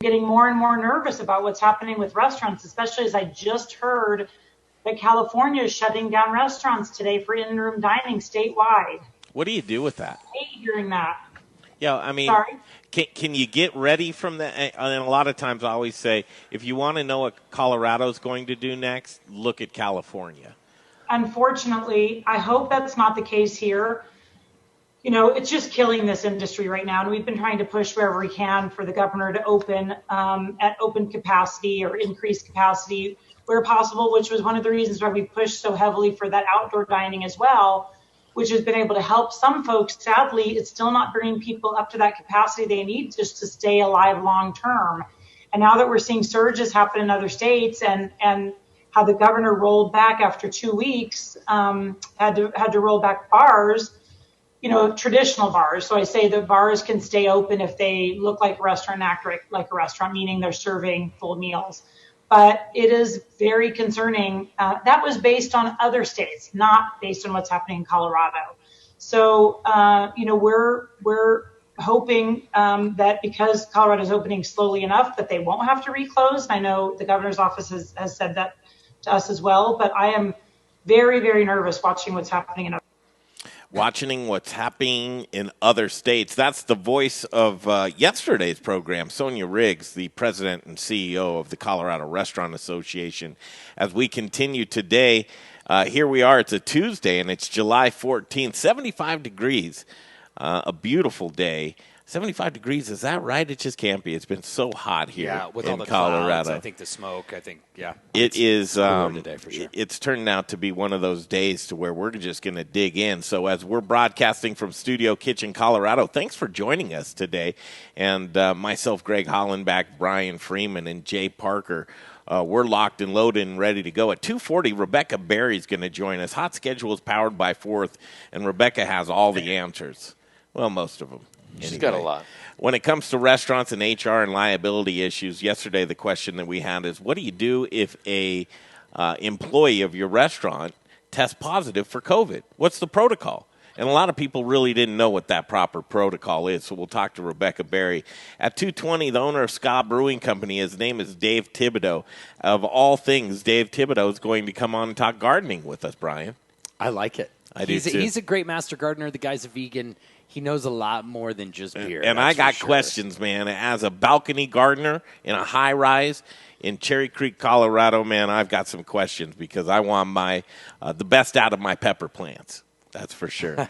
getting more and more nervous about what's happening with restaurants, especially as I just heard that California is shutting down restaurants today for in-room dining statewide. What do you do with that? I hate hearing that. Yeah, I mean, Sorry. can you get ready from that? And a lot of times I always say, if you want to know what Colorado's going to do next, look at California. Unfortunately, I hope that's not the case here. You know, it's just killing this industry right now. And we've been trying to push wherever we can for the governor to open at open capacity or increased capacity where possible, which was one of the reasons why we pushed so heavily for that outdoor dining as well, which has been able to help some folks. Sadly, it's still not bringing people up to that capacity they need just to stay alive long term. And now that we're seeing surges happen in other states and how the governor rolled back after 2 weeks, had to roll back bars, you know, traditional bars. So I say the bars can stay open if they look like a restaurant, act like a restaurant, meaning they're serving full meals. But it is very concerning. That was based on other states, not based on what's happening in Colorado. So, you know, we're hoping that because Colorado is opening slowly enough that they won't have to reclose. I know the governor's office has said that to us as well, but I am very, very nervous watching what's happening in other states. That's the voice of yesterday's program, Sonia Riggs, the president and CEO of the Colorado Restaurant Association. As we continue today, here we are. It's a Tuesday, and it's July 14th, 75 degrees, a beautiful day. 75 degrees, is that right? It just can't be. It's been so hot here with in all the Colorado. Clouds, I think the smoke, It is today for sure. It's turned out to be one of those days to where we're just going to dig in. So as we're broadcasting from Studio Kitchen, Colorado, thanks for joining us today. And myself, Greg Hollenbach, Brian Freeman, and Jay Parker, we're locked and loaded and ready to go. At 2:40, Rebecca Berry's going to join us. Hotschedules Powered by Fourth, and Rebecca has all the answers. Well, most of them. She's anyway. got a lot. When it comes to restaurants and HR and liability issues, yesterday the question that we had is, what do you do if a employee of your restaurant tests positive for COVID? What's the protocol? And a lot of people really didn't know what that proper protocol is, so we'll talk to Rebecca Berry. At 2:20, the owner of Ska Brewing Company, his name is Dave Thibodeau. Of all things, Dave Thibodeau is going to come on and talk gardening with us, Brian. I like it. I do too. He's a great master gardener. The guy's a vegan. He knows a lot more than just beer. And I got questions, man. As a balcony gardener in a high-rise in Cherry Creek, Colorado, man, I've got some questions because I want the best out of my pepper plants. That's for sure.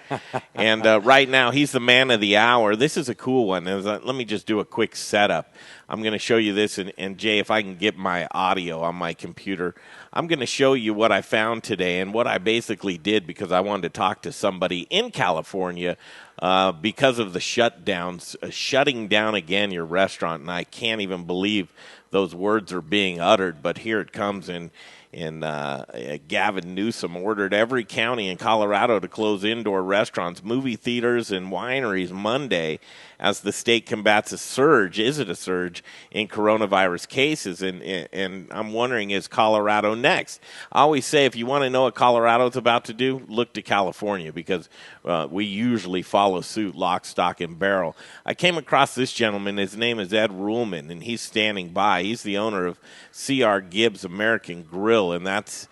And right now, he's the man of the hour. This is a cool one. Let me just do a quick setup. I'm going to show you this, and Jay, if I can get my audio on my computer, I'm going to show you what I found today and what I basically did because I wanted to talk to somebody in California because of the shutdowns, shutting down again your restaurant, and I can't even believe those words are being uttered, but here it comes in. Gavin Newsom ordered every county in Colorado to close indoor restaurants, movie theaters, and wineries Monday as the state combats a surge. Is it a surge in coronavirus cases? And I'm wondering, is Colorado next? I always say if you want to know what Colorado's about to do, look to California because we usually follow suit, lock, stock, and barrel. I came across this gentleman. His name is Ed Rullman, and he's standing by. He's the owner of Gibbs American Grill, and that's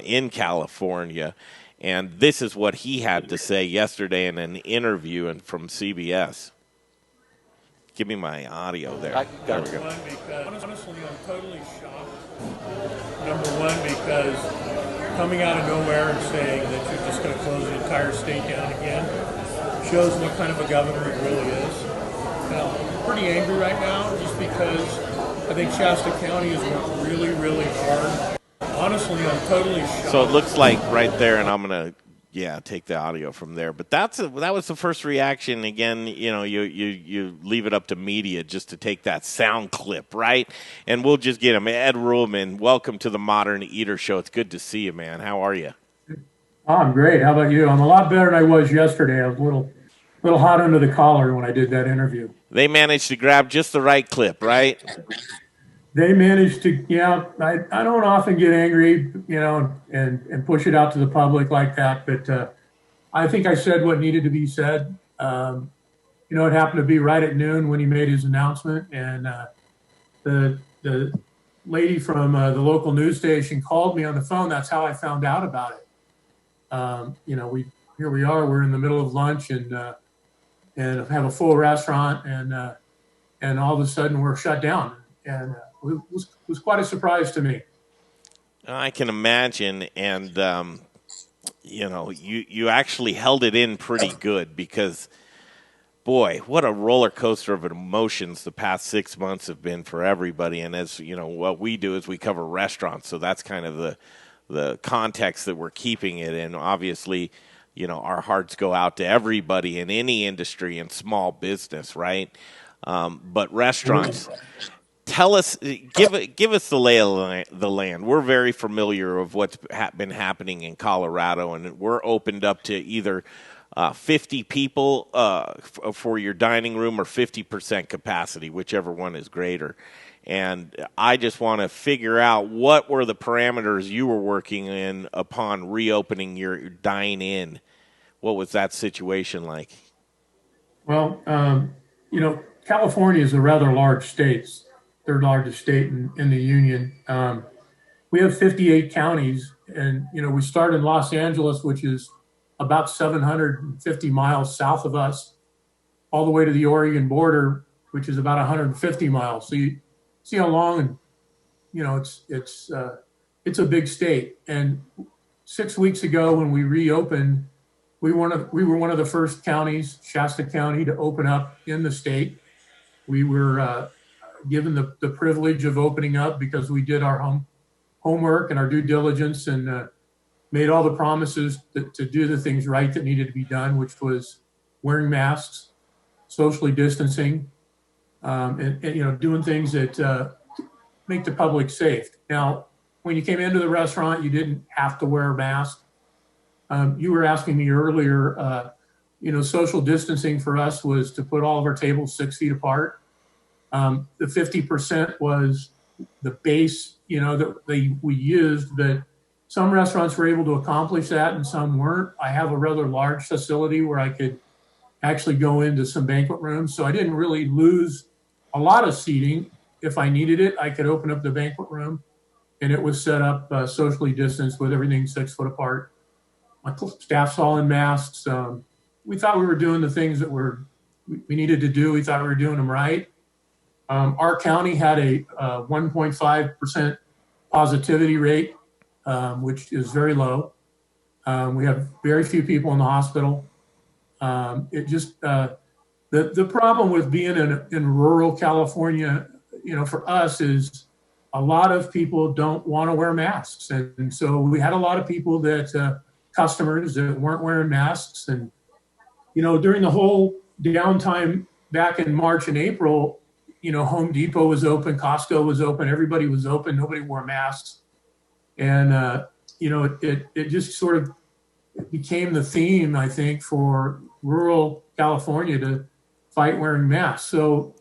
in California. And this is what he had to say yesterday in an interview from CBS. Give me my audio there. There we go. Honestly, I'm totally shocked. Number one, because coming out of nowhere and saying that you're just going to close the entire state down again shows what kind of a governor he really is. I'm pretty angry right now just because I think Shasta County has worked really, really hard. Honestly, I'm totally shocked. So it looks like right there, and I'm going to take the audio from there. But that was the first reaction. Again, you leave it up to media just to take that sound clip, right? And we'll just get him. Ed Rullman, welcome to the Modern Eater Show. It's good to see you, man. How are you? I'm great. How about you? I'm a lot better than I was yesterday. I was a little hot under the collar when I did that interview. They managed to grab just the right clip, right? They managed to, I don't often get angry, and push it out to the public like that. But I think I said what needed to be said. It happened to be right at noon when he made his announcement. And the lady from the local news station called me on the phone. That's how I found out about it. Here we are. We're in the middle of lunch and have a full restaurant, and all of a sudden we're shut down, and it was quite a surprise to me. I can imagine, and you actually held it in pretty good because, boy, what a roller coaster of emotions the past 6 months have been for everybody. And as you know, what we do is we cover restaurants, so that's kind of the context that we're keeping it in. Obviously, our hearts go out to everybody in any industry and small business, right? But restaurants. Tell us, give us the lay of the land. We're very familiar of what's been happening in Colorado, and we're opened up to either 50 people for your dining room or 50% capacity, whichever one is greater. And I just want to figure out what were the parameters you were working in upon reopening your dine-in. What was that situation like? Well, California is a rather large state. Third largest state in the union. We have 58 counties, and we start in Los Angeles, which is about 750 miles south of us, all the way to the Oregon border, which is about 150 miles. So you see how long, it's a big state. And 6 weeks ago, when we reopened, we were one of the first counties, Shasta County, to open up in the state. We were given the privilege of opening up because we did our homework and our due diligence and made all the promises to do the things right that needed to be done, which was wearing masks, socially distancing, and doing things that make the public safe. Now, when you came into the restaurant, you didn't have to wear a mask. You were asking me earlier, social distancing for us was to put all of our tables 6 feet apart. The 50% was the base, that we used, but some restaurants were able to accomplish that and some weren't. I have a rather large facility where I could actually go into some banquet rooms, so I didn't really lose a lot of seating. If I needed it, I could open up the banquet room, and it was set up socially distanced with everything 6 foot apart. My staff's all in masks. We thought we were doing the things that we needed to do. We thought we were doing them right. Our county had a 1.5% positivity rate, which is very low. We have very few people in the hospital. The problem with being in rural California, for us is a lot of people don't want to wear masks. And so we had a lot of people customers that weren't wearing masks. And, during the whole downtime back in March and April, Home Depot was open, Costco was open, everybody was open, nobody wore masks. And, it just sort of became the theme, I think, for rural California to fight wearing masks. So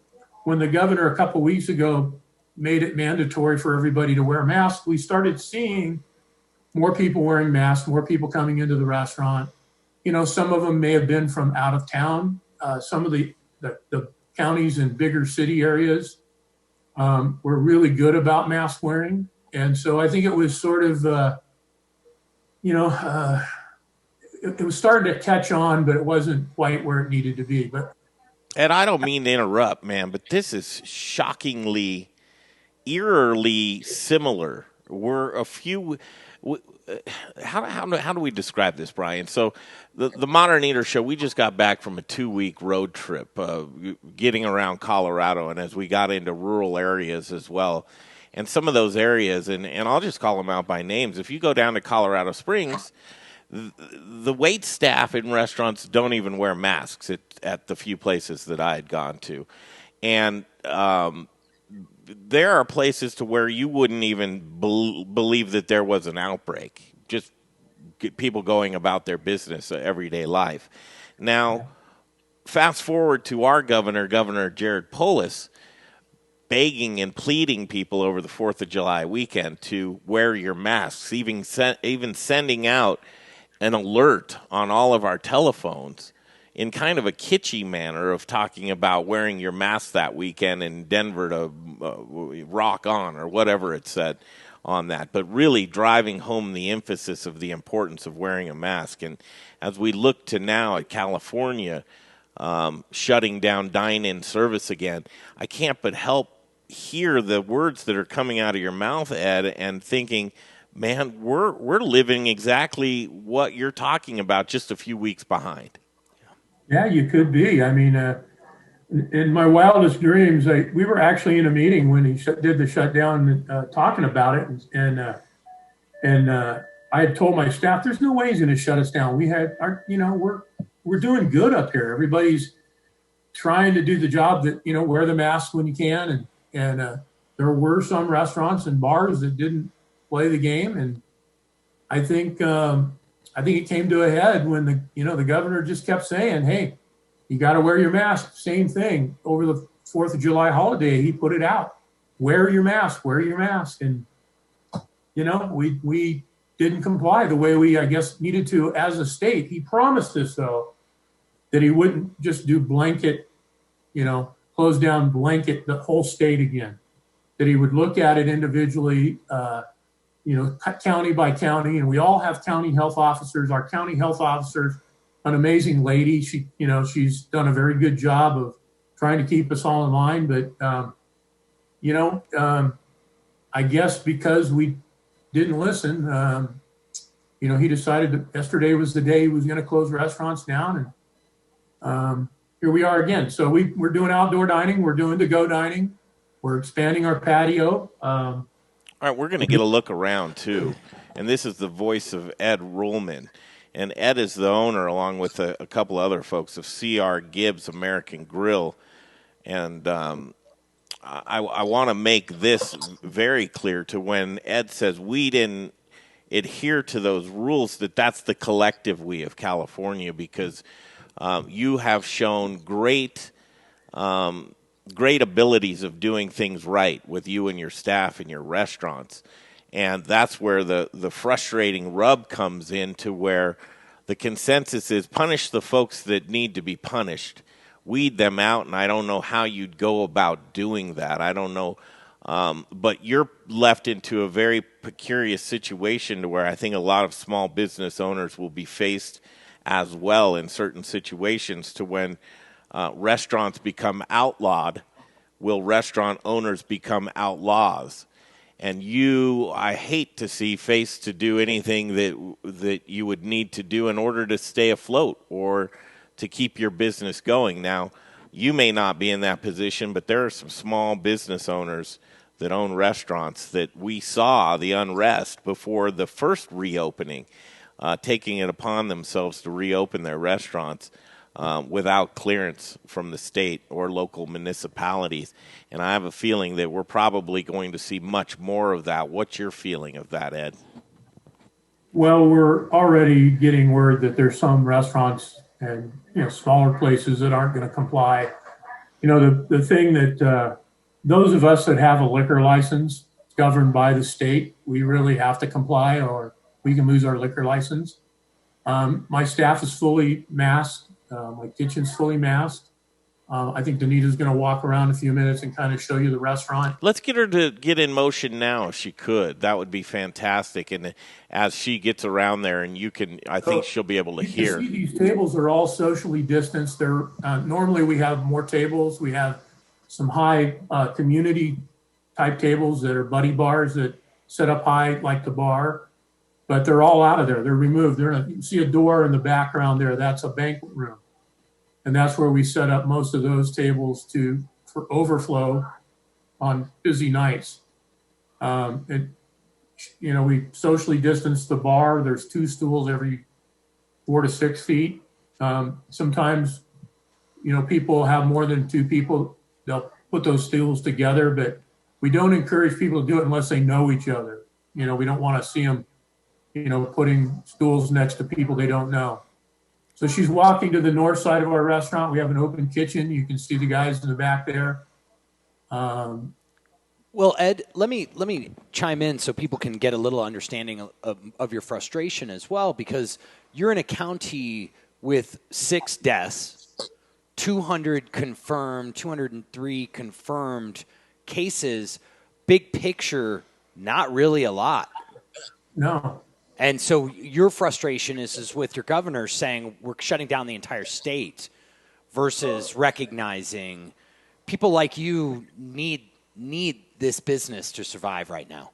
when the governor a couple weeks ago made it mandatory for everybody to wear masks, we started seeing more people wearing masks, more people coming into the restaurant. Some of them may have been from out of town. Some of the counties in bigger city areas were really good about mask wearing. And so I think it was sort of, it was starting to catch on, but it wasn't quite where it needed to be. But and I don't mean to interrupt, man, but this is shockingly, eerily similar. We're a few. How do we describe this, Brian? So the Modern Eater Show, we just got back from a 2-week road trip getting around Colorado, and as we got into rural areas as well. And some of those areas, and I'll just call them out by names. If you go down to Colorado Springs, the wait staff in restaurants don't even wear masks at the few places that I had gone to. And there are places to where you wouldn't even believe that there was an outbreak. Just get people going about their business, everyday life. Now, fast forward to our Governor Jared Polis, begging and pleading people over the 4th of July weekend to wear your masks, even sending out an alert on all of our telephones in kind of a kitschy manner of talking about wearing your mask that weekend in Denver to rock on or whatever it said on that, but really driving home the emphasis of the importance of wearing a mask. And as we look to now at California shutting down dine-in service again, I can't but help hear the words that are coming out of your mouth, Ed, and thinking, man, we're living exactly what you're talking about, just a few weeks behind. Yeah, you could be. I mean, in my wildest dreams, we were actually in a meeting when he did the shutdown, talking about it, and I had told my staff, "There's no way he's going to shut us down. We had we're doing good up here. Everybody's trying to do the job that wear the mask when you can, and there were some restaurants and bars that didn't play the game, and I think it came to a head when the governor just kept saying, "Hey, you got to wear your mask." Same thing over the 4th of July holiday. He put it out: wear your mask, wear your mask. And we didn't comply the way we, I guess, needed to as a state. He promised us, though, that he wouldn't just do blanket, close down blanket the whole state again, that he would look at it individually, county by county. And we all have county health officers. Our county health officer's an amazing lady. She's done a very good job of trying to keep us all in line. But, I guess because we didn't listen, he decided that yesterday was the day he was going to close restaurants down. And here we are again. So we're doing outdoor dining. We're doing to-go dining. We're expanding our patio. All right, we're going to get a look around, too. And this is the voice of Ed Rullman. And Ed is the owner, along with a couple other folks, of CR Gibbs American Grill. And I want to make this very clear to when Ed says we didn't adhere to those rules, that's the collective we of California, because you have shown great abilities of doing things right with you and your staff and your restaurants. And that's where the frustrating rub comes in, to where the consensus is punish the folks that need to be punished, weed them out, and I don't know how you'd go about doing that. I don't know. But you're left into a very precarious situation to where I think a lot of small business owners will be faced as well in certain situations, to when restaurants become outlawed, will restaurant owners become outlaws? And I hate to see faced to do anything that you would need to do in order to stay afloat or to keep your business going. Now, you may not be in that position, but there are some small business owners that own restaurants that we saw the unrest before the first reopening, taking it upon themselves to reopen their restaurants without clearance from the state or local municipalities. And I have a feeling that we're probably going to see much more of that. What's your feeling of that, Ed? Well, we're already getting word that there's some restaurants and smaller places that aren't going to comply. The thing that those of us that have a liquor license governed by the state, we really have to comply or we can lose our liquor license. My staff is fully masked. My kitchen's fully masked. I think Danita's going to walk around in a few minutes and kind of show you the restaurant. Let's get her to get in motion now if she could. That would be fantastic. And as she gets around there, and I think she'll be able to hear. You see these tables are all socially distanced. They're normally we have more tables. We have some high community type tables that are buddy bars that set up high like the bar, but they're all out of there. They're removed. You see a door in the background there. That's a banquet room. And that's where we set up most of those tables for overflow on busy nights. We socially distance the bar. There's 2 stools every 4 to 6 feet. Sometimes, people have more than 2 people. They'll put those stools together, but we don't encourage people to do it unless they know each other. We don't want to see them, putting stools next to people they don't know. So she's walking to the north side of our restaurant. We have an open kitchen. You can see the guys in the back there. Well, Ed, let me chime in so people can get a little understanding of your frustration as well, because you're in a county with 6 deaths, 200 confirmed, 203 confirmed cases, big picture, not really a lot. No. And so your frustration is with your governor saying we're shutting down the entire state versus recognizing people like you need this business to survive right now.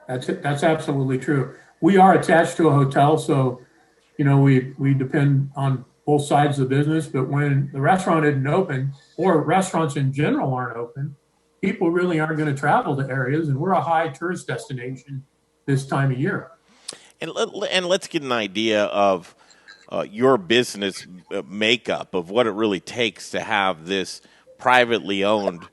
That's absolutely true. We are attached to a hotel, so we depend on both sides of the business. But when the restaurant isn't open, or restaurants in general aren't open, people really aren't going to travel to areas, and we're a high tourist destination this time of year. And let's get an idea of your business makeup, of what it really takes to have this privately owned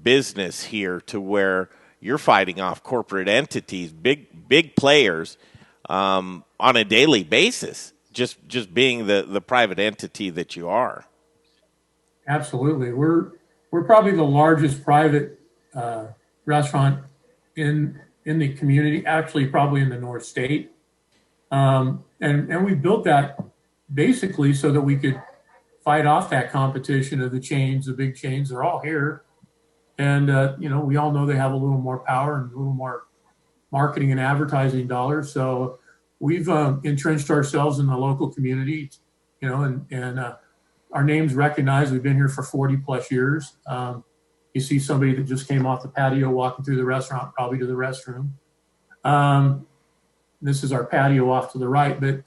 business here, to where you're fighting off corporate entities, big players on a daily basis, just being the private entity that you are. Absolutely. We're probably the largest private restaurant in the community, actually probably in the North State. And we built that basically so that we could fight off that competition of the chains, the big chains. They're all here. And, we all know they have a little more power and a little more marketing and advertising dollars. So we've entrenched ourselves in the local community, and our name's recognized. We've been here for 40 plus years. You see somebody that just came off the patio walking through the restaurant, probably to the restroom. This is our patio off to the right. But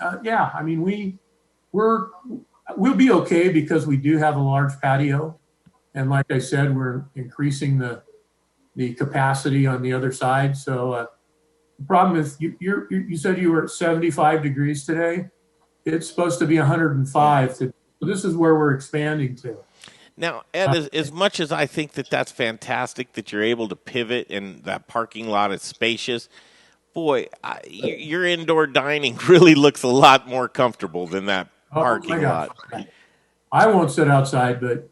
we'll be okay because we do have a large patio. And like I said, we're increasing the capacity on the other side. So the problem is you said you were at 75 degrees today. It's supposed to be 105 today. So this is where we're expanding to. Now, Ed, as much as I think that's fantastic that you're able to pivot and that parking lot is spacious, boy, your indoor dining really looks a lot more comfortable than that parking lot. I won't sit outside, but,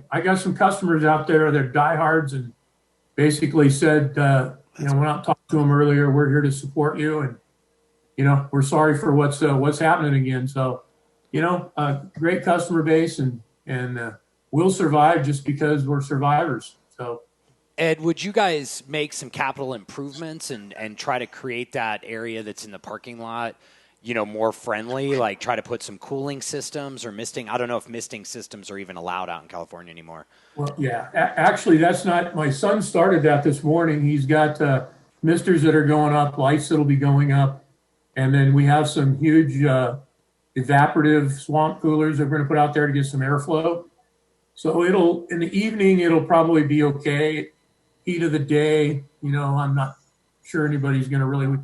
I got some customers out there, they're diehards, and basically said, when I talked to them earlier, we're here to support you, and, we're sorry for what's happening again. So, great customer base, and we'll survive just because we're survivors. So, Ed, would you guys make some capital improvements and try to create that area that's in the parking lot, more friendly, like try to put some cooling systems or misting? I don't know if misting systems are even allowed out in California anymore. Well, yeah, actually, that's not, my son started that this morning. He's got misters that are going up, lights that'll be going up. And then we have some huge evaporative swamp coolers that we're going to put out there to get some airflow. So in the evening, it'll probably be okay. Heat of the day, I'm not sure anybody's going to really,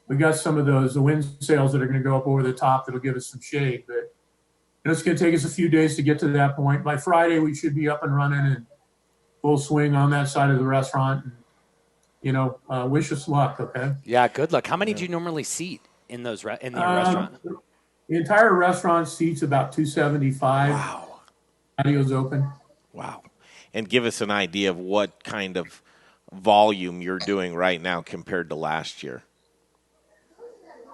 we got some of the wind sails that are going to go up over the top that'll give us some shade, but it's going to take us a few days to get to that point. By Friday, we should be up and running and full swing on that side of the restaurant. And, wish us luck. Okay. Yeah. Good luck. How many do you normally seat in the restaurant? The entire restaurant seats about 275. Wow. Patio's open. Wow. And give us an idea of what kind of volume you're doing right now compared to last year.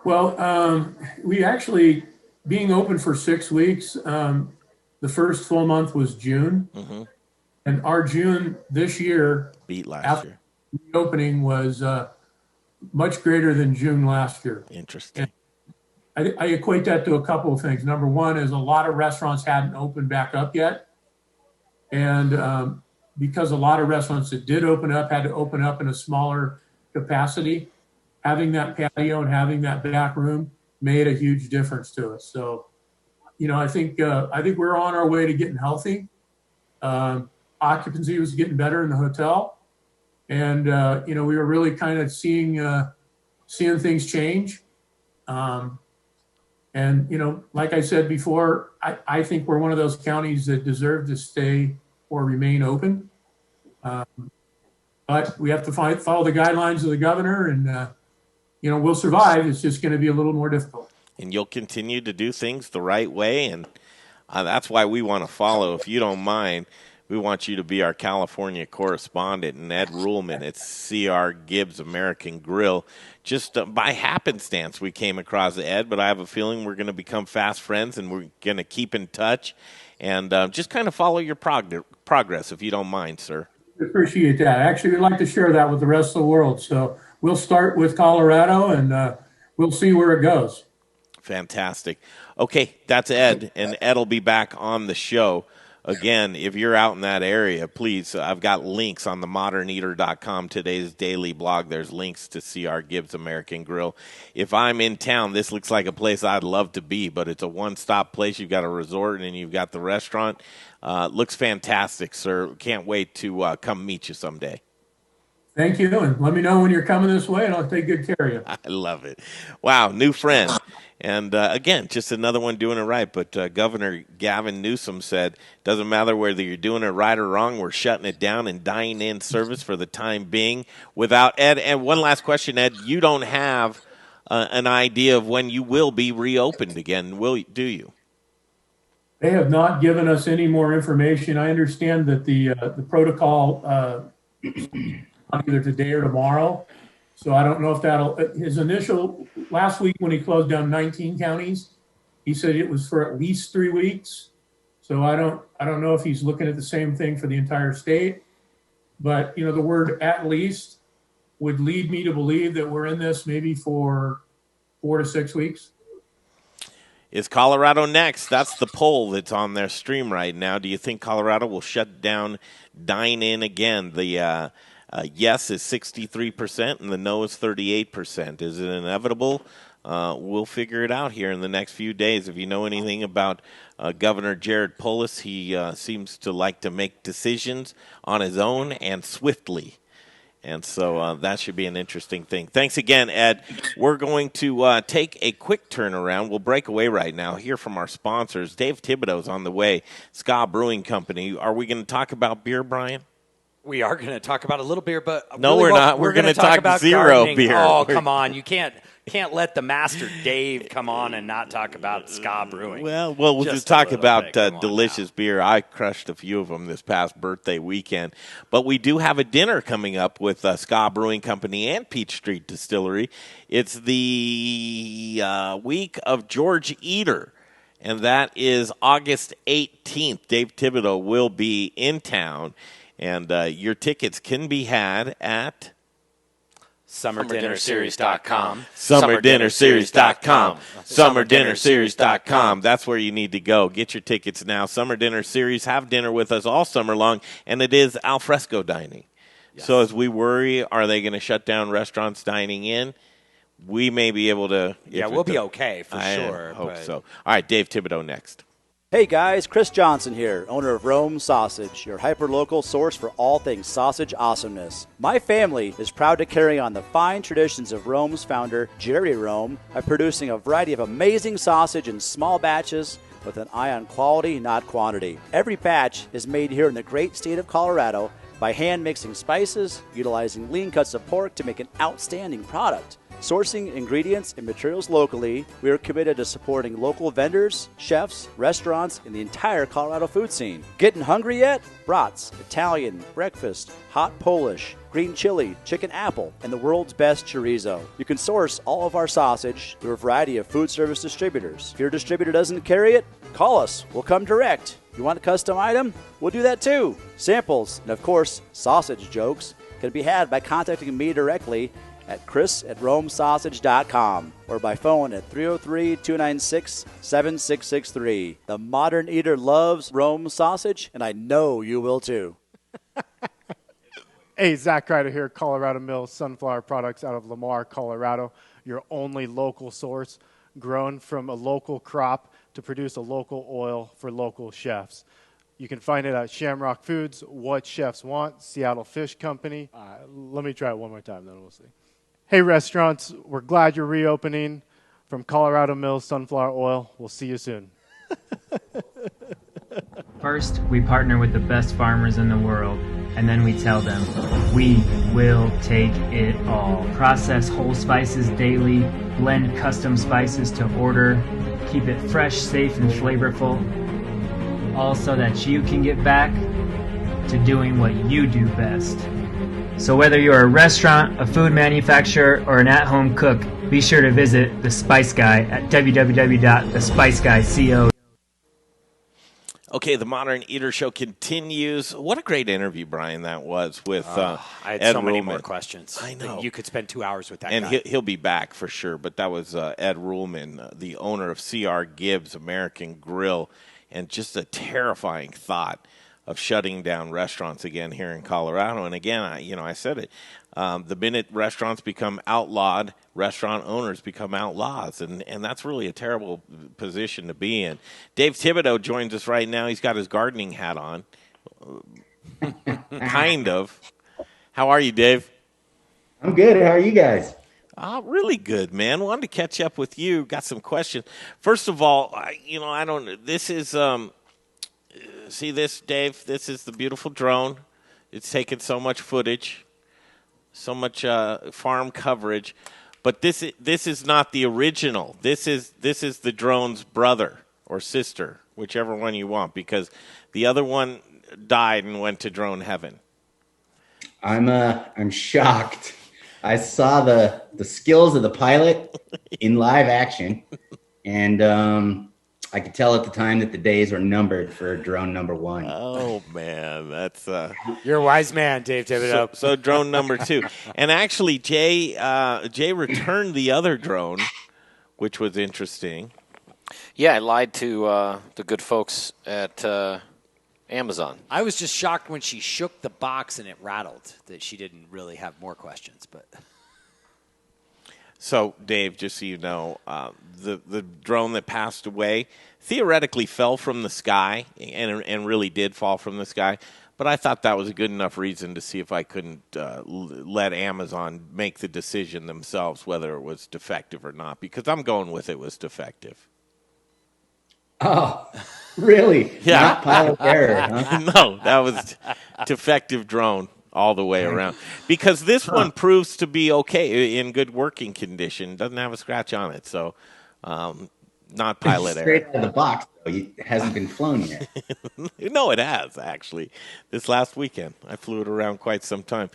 Well, we actually, being open for 6 weeks, the first full month was June. Mm-hmm. And our June this year, beat last year. Opening was much greater than June last year. Interesting. And I equate that to a couple of things. Number one is a lot of restaurants hadn't opened back up yet. And because a lot of restaurants that did open up had to open up in a smaller capacity, having that patio and having that back room made a huge difference to us. So, I think we're on our way to getting healthy. Occupancy was getting better in the hotel. And, we were really kind of seeing things change. And, like I said before, I think we're one of those counties that deserve to stay or remain open. But we have to follow the guidelines of the governor, and, we'll survive. It's just going to be a little more difficult. And you'll continue to do things the right way, and that's why we want to follow, if you don't mind. we want you to be our California correspondent. And Ed Rullman at CR Gibbs American Grill. Just by happenstance, we came across Ed, but I have a feeling we're going to become fast friends, and we're going to keep in touch and just kind of follow your progress, if you don't mind, sir. Appreciate that. Actually, we'd like to share that with the rest of the world. So we'll start with Colorado, and we'll see where it goes. Fantastic. Okay, that's Ed, and Ed will be back on the show. Again, if you're out in that area, please, I've got links on the moderneater.com, today's daily blog. There's links to CR Gibbs American Grill. If I'm in town, this looks like a place I'd love to be, but it's a one-stop place. You've got a resort and you've got the restaurant. Looks fantastic, sir. Can't wait to come meet you someday. Thank you, and let me know when you're coming this way, and I'll take good care of you. I love it. Wow, new friend. And, again, just another one doing it right. But Governor Gavin Newsom said, doesn't matter whether you're doing it right or wrong, we're shutting it down and dine-in service for the time being without Ed. And one last question, Ed. You don't have an idea of when you will be reopened again, do you? They have not given us any more information. I understand that the protocol either today or tomorrow. So I don't know if that'll, his initial, last week when he closed down 19 counties, he said it was for at least 3 weeks. So I don't know if he's looking at the same thing for the entire state, but the word at least would lead me to believe that we're in this maybe for 4 to 6 weeks. Is Colorado next? That's the poll that's on their stream right now. Do you think Colorado will shut down dine-in again? The yes is 63% and the no is 38%. Is it inevitable? We'll figure it out here in the next few days. If you know anything about Governor Jared Polis, he seems to like to make decisions on his own and swiftly. And so that should be an interesting thing. Thanks again, Ed. We're going to take a quick turnaround. We'll break away right now, hear from our sponsors. Dave Thibodeau is on the way, Ska Brewing Company. Are we going to talk about beer, Brian? We are going to talk about a little beer, but no, we're not. We're going to talk about zero gardening. Beer. Oh, come on. You can't let the master Dave come on and not talk about Ska Brewing. Well, we'll just talk about delicious beer. I crushed a few of them this past birthday weekend. But we do have a dinner coming up with Ska Brewing Company and Peach Street Distillery. It's the week of George Eater, and that is August 18th. Dave Thibodeau will be in town. And your tickets can be had at SummerDinnerSeries.com. SummerDinnerSeries.com. SummerDinnerSeries.com. That's where you need to go. Get your tickets now. Summer Dinner Series. Have dinner with us all summer long. And it is al fresco dining. Yes. So as we worry, are they going to shut down restaurants dining in? We may be able to. Yeah, we'll be okay for sure. I hope so. All right, Dave Thibodeau next. Hey guys, Chris Johnson here, owner of Rome Sausage, your hyper-local source for all things sausage awesomeness. My family is proud to carry on the fine traditions of Rome's founder, Jerry Rome, by producing a variety of amazing sausage in small batches with an eye on quality, not quantity. Every batch is made here in the great state of Colorado by hand-mixing spices, utilizing lean cuts of pork to make an outstanding product. Sourcing ingredients and materials locally, we are committed to supporting local vendors, chefs, restaurants, and the entire Colorado food scene. Getting hungry yet? Brats, Italian, breakfast, hot Polish, green chili, chicken apple, and the world's best chorizo. You can source all of our sausage through a variety of food service distributors. If your distributor doesn't carry it, call us. We'll come direct. You want a custom item? We'll do that too. Samples, and of course, sausage jokes, can be had by contacting me directly at chris@romesausage.com or by phone at 303-296-7663. The modern eater loves Rome sausage, and I know you will too. Hey, Zach Ryder here, Colorado Mills Sunflower Products out of Lamar, Colorado. Your only local source, grown from a local crop to produce a local oil for local chefs. You can find it at Shamrock Foods, What Chefs Want, Seattle Fish Company. Let me try it one more time, then we'll see. Hey, restaurants, we're glad you're reopening. From Colorado Mills Sunflower Oil, we'll see you soon. First, we partner with the best farmers in the world, and then we tell them, we will take it all. Process whole spices daily, blend custom spices to order, keep it fresh, safe, and flavorful, all so that you can get back to doing what you do best. So whether you're a restaurant, a food manufacturer, or an at-home cook, be sure to visit The Spice Guy at www.thespiceguyco.com. Okay, the Modern Eater Show continues. What a great interview, Brian, that was with I had Ed so many Rullman. more questions. I know. You could spend 2 hours with that And guy. he'll be back for sure. But that was Ed Rullman, the owner of CR Gibbs American Grill, and just a terrifying thought of shutting down restaurants again here in Colorado. And again, I said it. The minute restaurants become outlawed, restaurant owners become outlaws, and that's really a terrible position to be in. Dave Thibodeau joins us right now. He's got his gardening hat on, kind of. How are you, Dave? I'm good. How are you guys? Really good, man. Wanted to catch up with you. Got some questions. First of all, I don't. This is see this, Dave. This is the beautiful drone. It's taken so much footage, so much farm coverage, but this is not the original. This is the drone's brother or sister, whichever one you want, because the other one died and went to drone heaven. I'm shocked. I saw the skills of the pilot in live action, and I could tell at the time that the days were numbered for drone number one. Oh man, that's You're a wise man, Dave Thibodeau. so drone number two. And actually, Jay returned the other drone, which was interesting. Yeah, I lied to the good folks at Amazon. I was just shocked when she shook the box and it rattled that she didn't really have more questions. But So, Dave, just so you know, the drone that passed away theoretically fell from the sky and really did fall from the sky. But I thought that was a good enough reason to see if I couldn't let Amazon make the decision themselves whether it was defective or not, because I'm going with it was defective. Oh, really? Yeah. Not pilot error, huh? No, that was defective drone all the way around. Because this one proves to be okay, in good working condition. Doesn't have a scratch on it, so not pilot error. Straight out of the box, though. It hasn't been flown yet. No, it has, actually. This last weekend. I flew it around quite some time.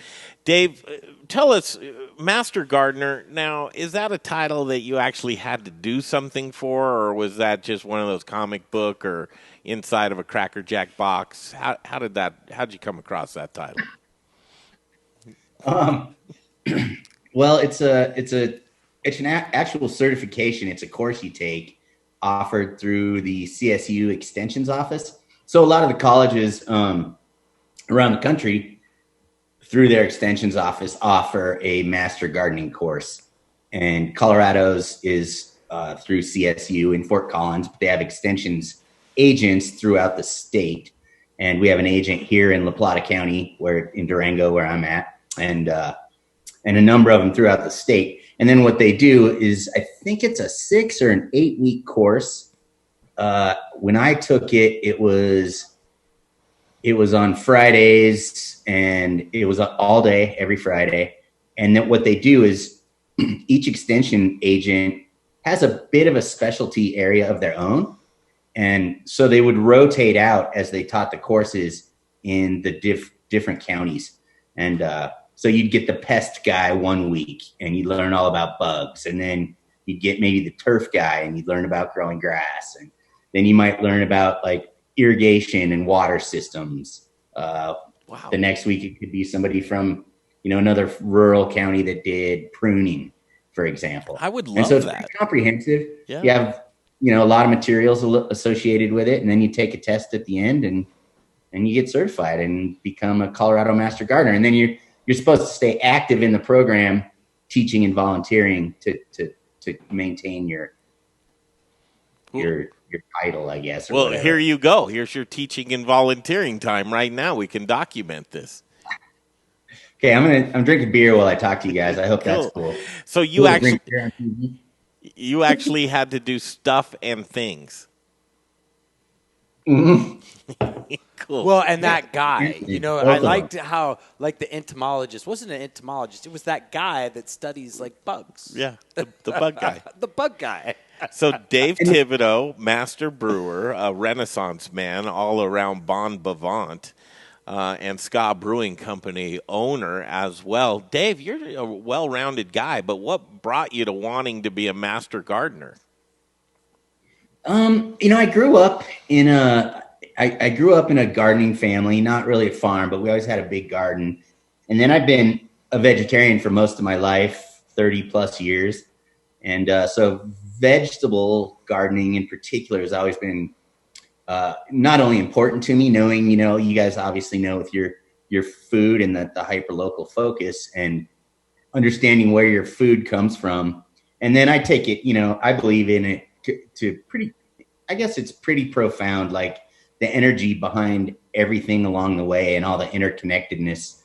Dave, tell us, Master Gardener, now, is that a title that you actually had to do something for, or was that just one of those comic book or inside of a Cracker Jack box? How'd you come across that title? Well, it's an actual certification. It's a course you take offered through the CSU Extensions Office. So a lot of the colleges around the country, through their Extensions Office, offer a master gardening course. And Colorado's is through CSU in Fort Collins, but they have extensions agents throughout the state. And we have an agent here in La Plata County, in Durango, where I'm at, and a number of them throughout the state. And then what they do is, I think it's a 6 or an 8 week course. When I took it, it was on Fridays, and it was all day, every Friday. And then what they do is each extension agent has a bit of a specialty area of their own. And so they would rotate out as they taught the courses in the different counties. And so you'd get the pest guy one week and you'd learn all about bugs. And then you'd get maybe the turf guy and you'd learn about growing grass. And then you might learn about like irrigation and water systems. Wow. The next week it could be somebody from, another rural county that did pruning, for example. I would love and so it's that. pretty comprehensive. Yeah. You have, a lot of materials associated with it. And then you take a test at the end and you get certified and become a Colorado Master Gardener. And then you're supposed to stay active in the program, teaching and volunteering to maintain your title, I guess. Well, whatever. here you go. Here's your teaching and volunteering time right now. We can document this. Okay, I'm drinking beer while I talk to you guys. I hope that's cool. So you actually had to do stuff and things. Mm-hmm. Cool. Well, and that guy, I liked them. how, like the entomologist, wasn't an entomologist. It was that guy that studies like bugs. Yeah, the bug guy. The bug guy. So Dave Thibodeau, master brewer, a Renaissance man, all around bon vivant. and Ska Brewing Company owner as well. Dave, you're a well-rounded guy, but what brought you to wanting to be a master gardener? I grew up in I grew up in a gardening family, not really a farm, but we always had a big garden. And then I've been a vegetarian for most of my life, 30 plus years. And so vegetable gardening in particular has always been not only important to me, knowing, you guys obviously know with your food and the hyper local focus and understanding where your food comes from. And then I take it, I believe in it to pretty, I guess it's pretty profound, like the energy behind everything along the way and all the interconnectedness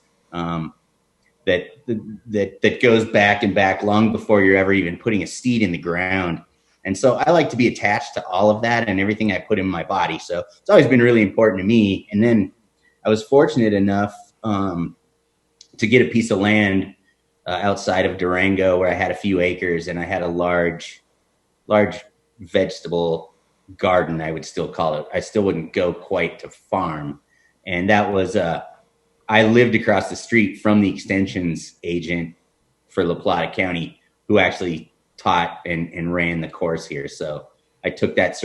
that goes back and back long before you're ever even putting a seed in the ground. And so I like to be attached to all of that and everything I put in my body. So it's always been really important to me. And then I was fortunate enough to get a piece of land outside of Durango where I had a few acres and I had a large vegetable garden, I would still call it. I still wouldn't go quite to farm. And that was, I lived across the street from the extensions agent for La Plata County, who actually taught and ran the course here. So I took that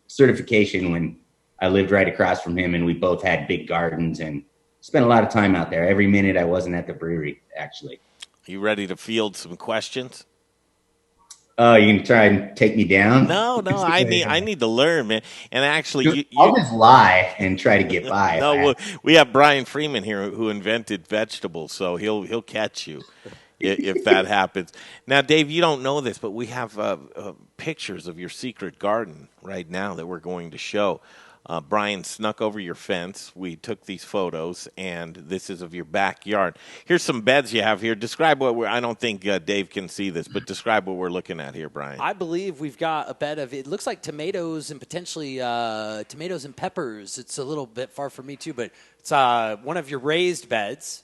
certification when I lived right across from him, and we both had big gardens and spent a lot of time out there. Every minute I wasn't at the brewery, actually. You ready to field some questions? Oh, you can try and take me down? No, I need to learn, man. And actually, I'll just lie and try to get by. No, we have Brian Freeman here who invented vegetables, so he'll catch you if that happens. Now, Dave, you don't know this, but we have pictures of your secret garden right now that we're going to show. Brian snuck over your fence. We took these photos, and this is of your backyard. Here's some beds you have here. Describe what I don't think Dave can see this, but describe what we're looking at here, Brian. I believe we've got a bed of, it looks like tomatoes and potentially tomatoes and peppers. It's a little bit far from me, too, but it's one of your raised beds.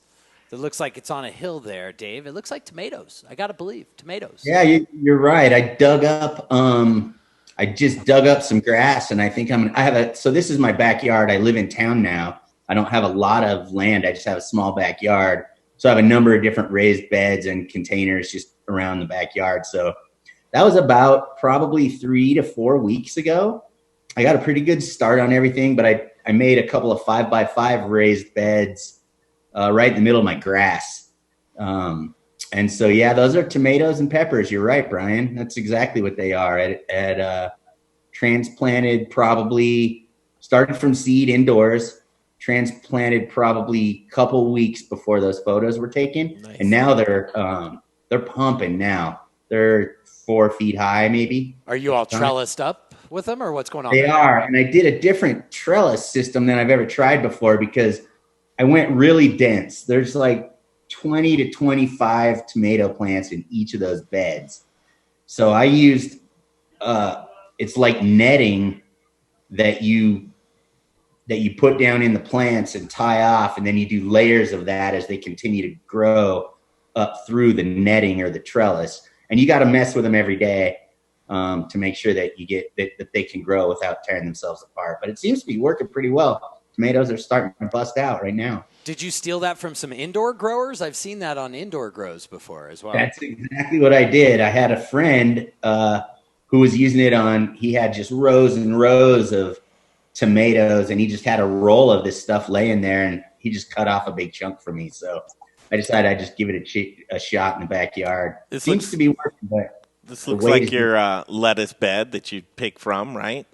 It looks like it's on a hill there, Dave. It looks like tomatoes. I got to believe, tomatoes. Yeah, you're right. I just dug up some grass, and I think so this is my backyard. I live in town now. I don't have a lot of land. I just have a small backyard. So I have a number of different raised beds and containers just around the backyard. So that was about probably 3 to 4 weeks ago. I got a pretty good start on everything, but I made a couple of 5x5 raised beds right in the middle of my grass. And so, yeah, those are tomatoes and peppers. You're right, Brian. That's exactly what they are. At transplanted, probably started from seed indoors, transplanted probably a couple weeks before those photos were taken. Nice. And now they're pumping now. They're 4 feet high, maybe. Are you all trellised up with them, or what's going on? They are. And I did a different trellis system than I've ever tried before because I went really dense. There's like 20 to 25 tomato plants in each of those beds. So I used, it's like netting that you put down in the plants and tie off, and then you do layers of that as they continue to grow up through the netting or the trellis. And you got to mess with them every day to make sure that you get that they can grow without tearing themselves apart. But it seems to be working pretty well. Tomatoes are starting to bust out right now. Did you steal that from some indoor growers? I've seen that on indoor grows before as well. That's exactly what I did. I had a friend who was using it he had just rows and rows of tomatoes, and he just had a roll of this stuff laying there, and he just cut off a big chunk for me. So I decided I'd just give it a shot in the backyard. It seems to be working. But this looks like your lettuce bed that you pick from, right?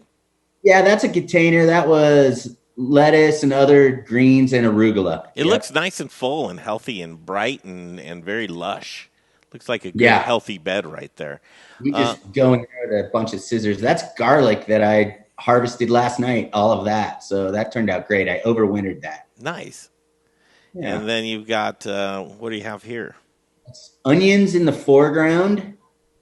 Yeah, that's a container. That was lettuce and other greens and arugula. It looks nice and full and healthy and bright and very lush. Looks like a good, healthy bed right there. We just go in there with a bunch of scissors. That's garlic that I harvested last night, all of that. So that turned out great. I overwintered that. Nice. Yeah. And then you've got, what do you have here? Onions in the foreground.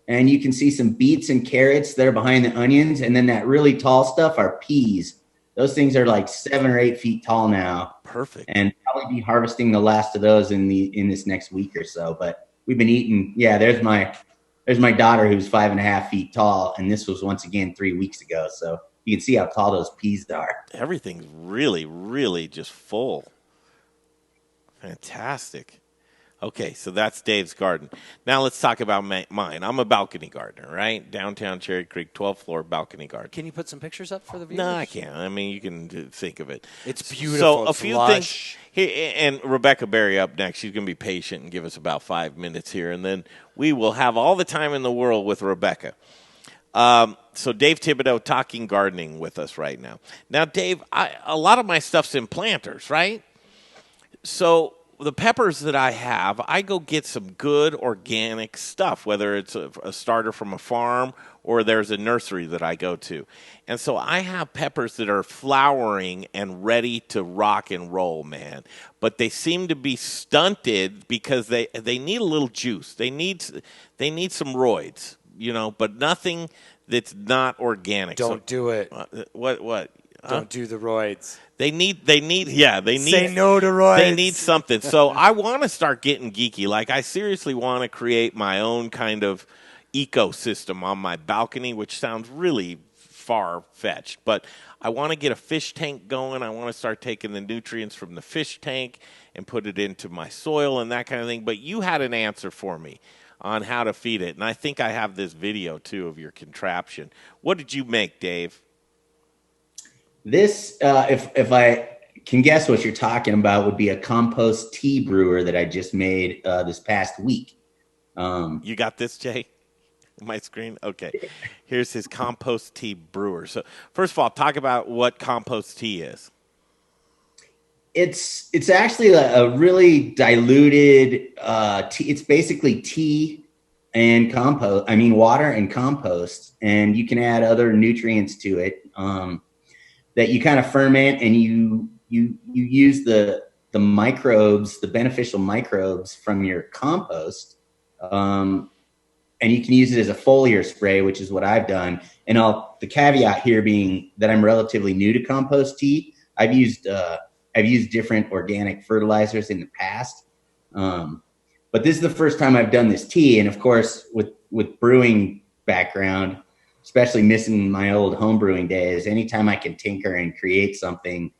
And you can see some beets and carrots that are behind the onions. And then that really tall stuff are peas. Those things are like 7 or 8 feet tall now. Perfect. And probably be harvesting the last of those in this next week or so. But we've been eating. Yeah, there's my daughter who's 5.5 feet tall, and this was once again 3 weeks ago. So you can see how tall those peas are. Everything's really, really just full. Fantastic. Okay, so that's Dave's garden. Now let's talk about mine. I'm a balcony gardener, right? Downtown Cherry Creek, 12th floor balcony garden. Can you put some pictures up for the viewers? No, I can't. I mean, you can think of it. It's beautiful. So it's a few lush. things. And Rebecca Berry up next. She's going to be patient and give us about 5 minutes here, and then we will have all the time in the world with Rebecca. So Dave Thibodeau talking gardening with us right now. Now, Dave, a lot of my stuff's in planters, right? So the peppers that I have, I go get some good organic stuff, whether it's a starter from a farm or there's a nursery that I go to. And so I have peppers that are flowering and ready to rock and roll, man. But they seem to be stunted because they need a little juice. They need some roids, but nothing that's not organic. Don't do it. What? Don't do the roids. They need say no to roids. They need something. So I want to start getting geeky. Like, I seriously want to create my own kind of ecosystem on my balcony, which sounds really far-fetched. But I want to get a fish tank going. I want to start taking the nutrients from the fish tank and put it into my soil and that kind of thing. But you had an answer for me on how to feed it. And I think I have this video, too, of your contraption. What did you make, Dave? This, if I can guess what you're talking about, would be a compost tea brewer that I just made this past week. You got this, Jay? My screen? Okay. Here's his compost tea brewer. So first of all, talk about what compost tea is. It's actually a really diluted tea. It's basically tea and compost. I mean, water and compost, and you can add other nutrients to it. That you kind of ferment, and you use the microbes, the beneficial microbes from your compost, and you can use it as a foliar spray, which is what I've done. And the caveat here being that I'm relatively new to compost tea. I've used different organic fertilizers in the past, but this is the first time I've done this tea. And of course, with brewing background, especially missing my old home brewing days, anytime I can tinker and create something,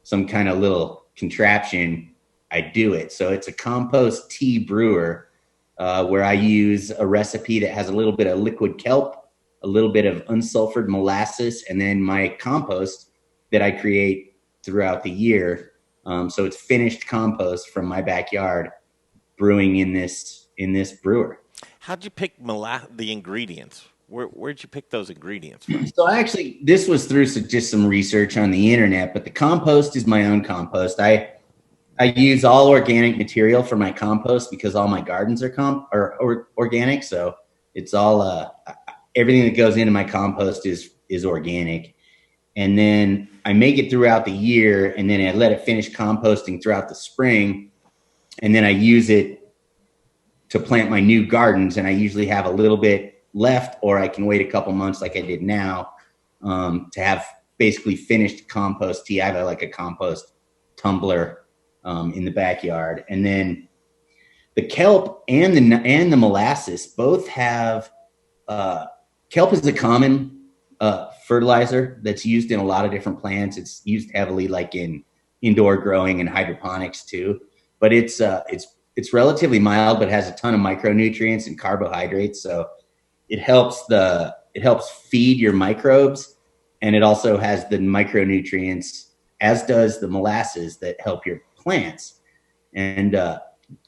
some kind of little contraption, I do it. So it's a compost tea brewer where I use a recipe that has a little bit of liquid kelp, a little bit of unsulfured molasses, and then my compost that I create throughout the year. So it's finished compost from my backyard brewing in this brewer. How'd you pick the ingredients? Where'd you pick those ingredients from? So actually, this was through just some research on the internet, but the compost is my own compost. I use all organic material for my compost because all my gardens are organic. So it's all everything that goes into my compost is organic. And then I make it throughout the year, and then I let it finish composting throughout the spring, and then I use it to plant my new gardens. And I usually have a little bit left, or I can wait a couple months like I did now to have basically finished compost tea. I have a compost tumbler in the backyard, and then the kelp and the molasses both have kelp is a common fertilizer that's used in a lot of different plants. It's used heavily like in indoor growing and hydroponics too, but it's relatively mild, but has a ton of micronutrients and carbohydrates. So it helps feed your microbes, and it also has the micronutrients, as does the molasses, that help your plants. And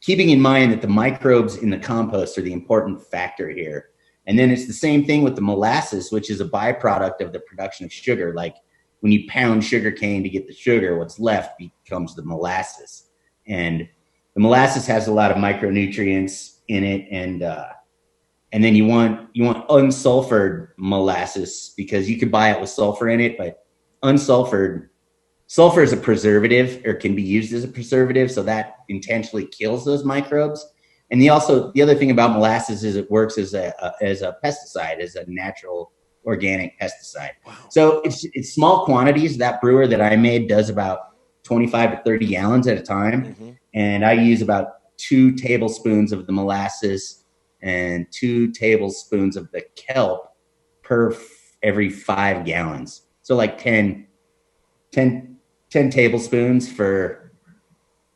keeping in mind that the microbes in the compost are the important factor here. And then it's the same thing with the molasses, which is a byproduct of the production of sugar. Like when you pound sugar cane to get the sugar, what's left becomes the molasses. And the molasses has a lot of micronutrients in it, and then you want unsulfured molasses because you could buy it with sulfur in it, but sulfur is a preservative, or can be used as a preservative, so that intentionally kills those microbes. And the other thing about molasses is it works as a pesticide, as a natural organic pesticide. Wow. So it's small quantities. That brewer that I made does about 25 to 30 gallons at a time, mm-hmm. and I use about 2 tablespoons of the molasses and 2 tablespoons of the kelp per every 5 gallons. So like 10 tablespoons for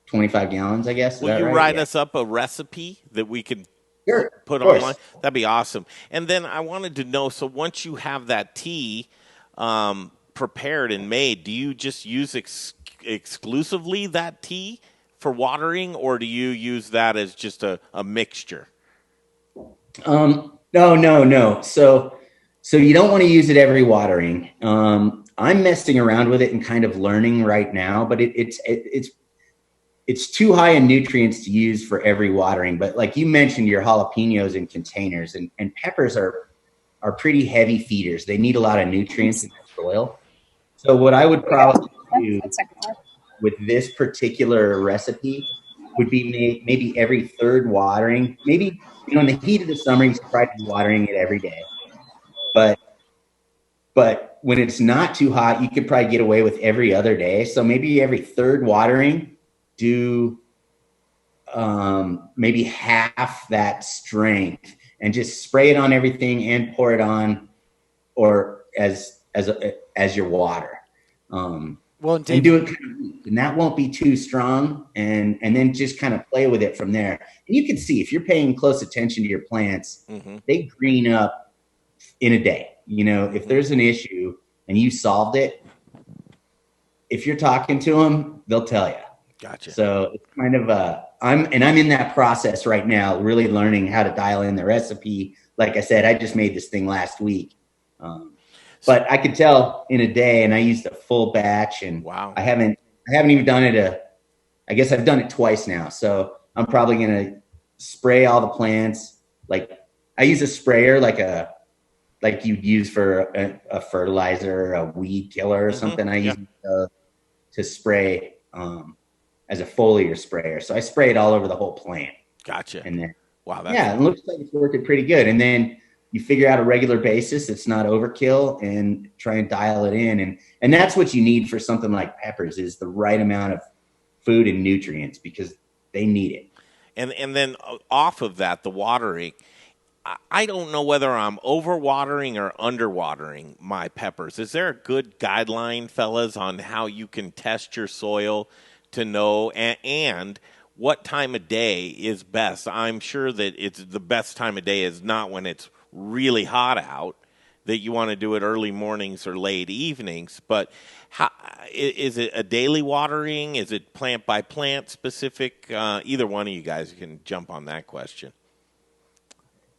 25 gallons, I guess. Will you write us up a recipe that we could put course. online? That'd be awesome. And then I wanted to know, so once you have that tea prepared and made, do you just use exclusively that tea for watering, or do you use that as just a mixture? No. So you don't want to use it every watering. I'm messing around with it and kind of learning right now, but it's too high in nutrients to use for every watering. But like you mentioned, your jalapenos in containers and peppers are pretty heavy feeders. They need a lot of nutrients in the soil. So what I would probably do with this particular recipe would be maybe every third watering. Maybe, in the heat of the summer, you should probably be watering it every day. But when it's not too hot, you could probably get away with every other day. So maybe every third watering, do maybe half that strength and just spray it on everything and pour it on, or as your water. Well, and do it, and that won't be too strong, and then just kind of play with it from there. And you can see if you're paying close attention to your plants, they green up in a day. If there's an issue and you solved it, if you're talking to them, they'll tell you. Gotcha. So it's kind of I'm in that process right now, really learning how to dial in the recipe. Like I said, I just made this thing last week. But I could tell in a day, and I used a full batch, and wow. I haven't even done it. I guess I've done it twice now. So I'm probably going to spray all the plants. Like I use a sprayer, like you'd use for a fertilizer, a weed killer or something. I use to spray as a foliar sprayer. So I spray it all over the whole plant. Gotcha. And then, wow. It looks like it's working pretty good. And then you figure out a regular basis. It's not overkill, and try and dial it in. And that's what you need for something like peppers, is the right amount of food and nutrients, because they need it. And then off of that, the watering, I don't know whether I'm overwatering or underwatering my peppers. Is there a good guideline, fellas, on how you can test your soil to know and what time of day is best? I'm sure that it's the best time of day is not when it's really hot out, that you want to do it early mornings or late evenings. But how, is it a daily watering? Is it plant by plant specific? Either one of you guys can jump on that question.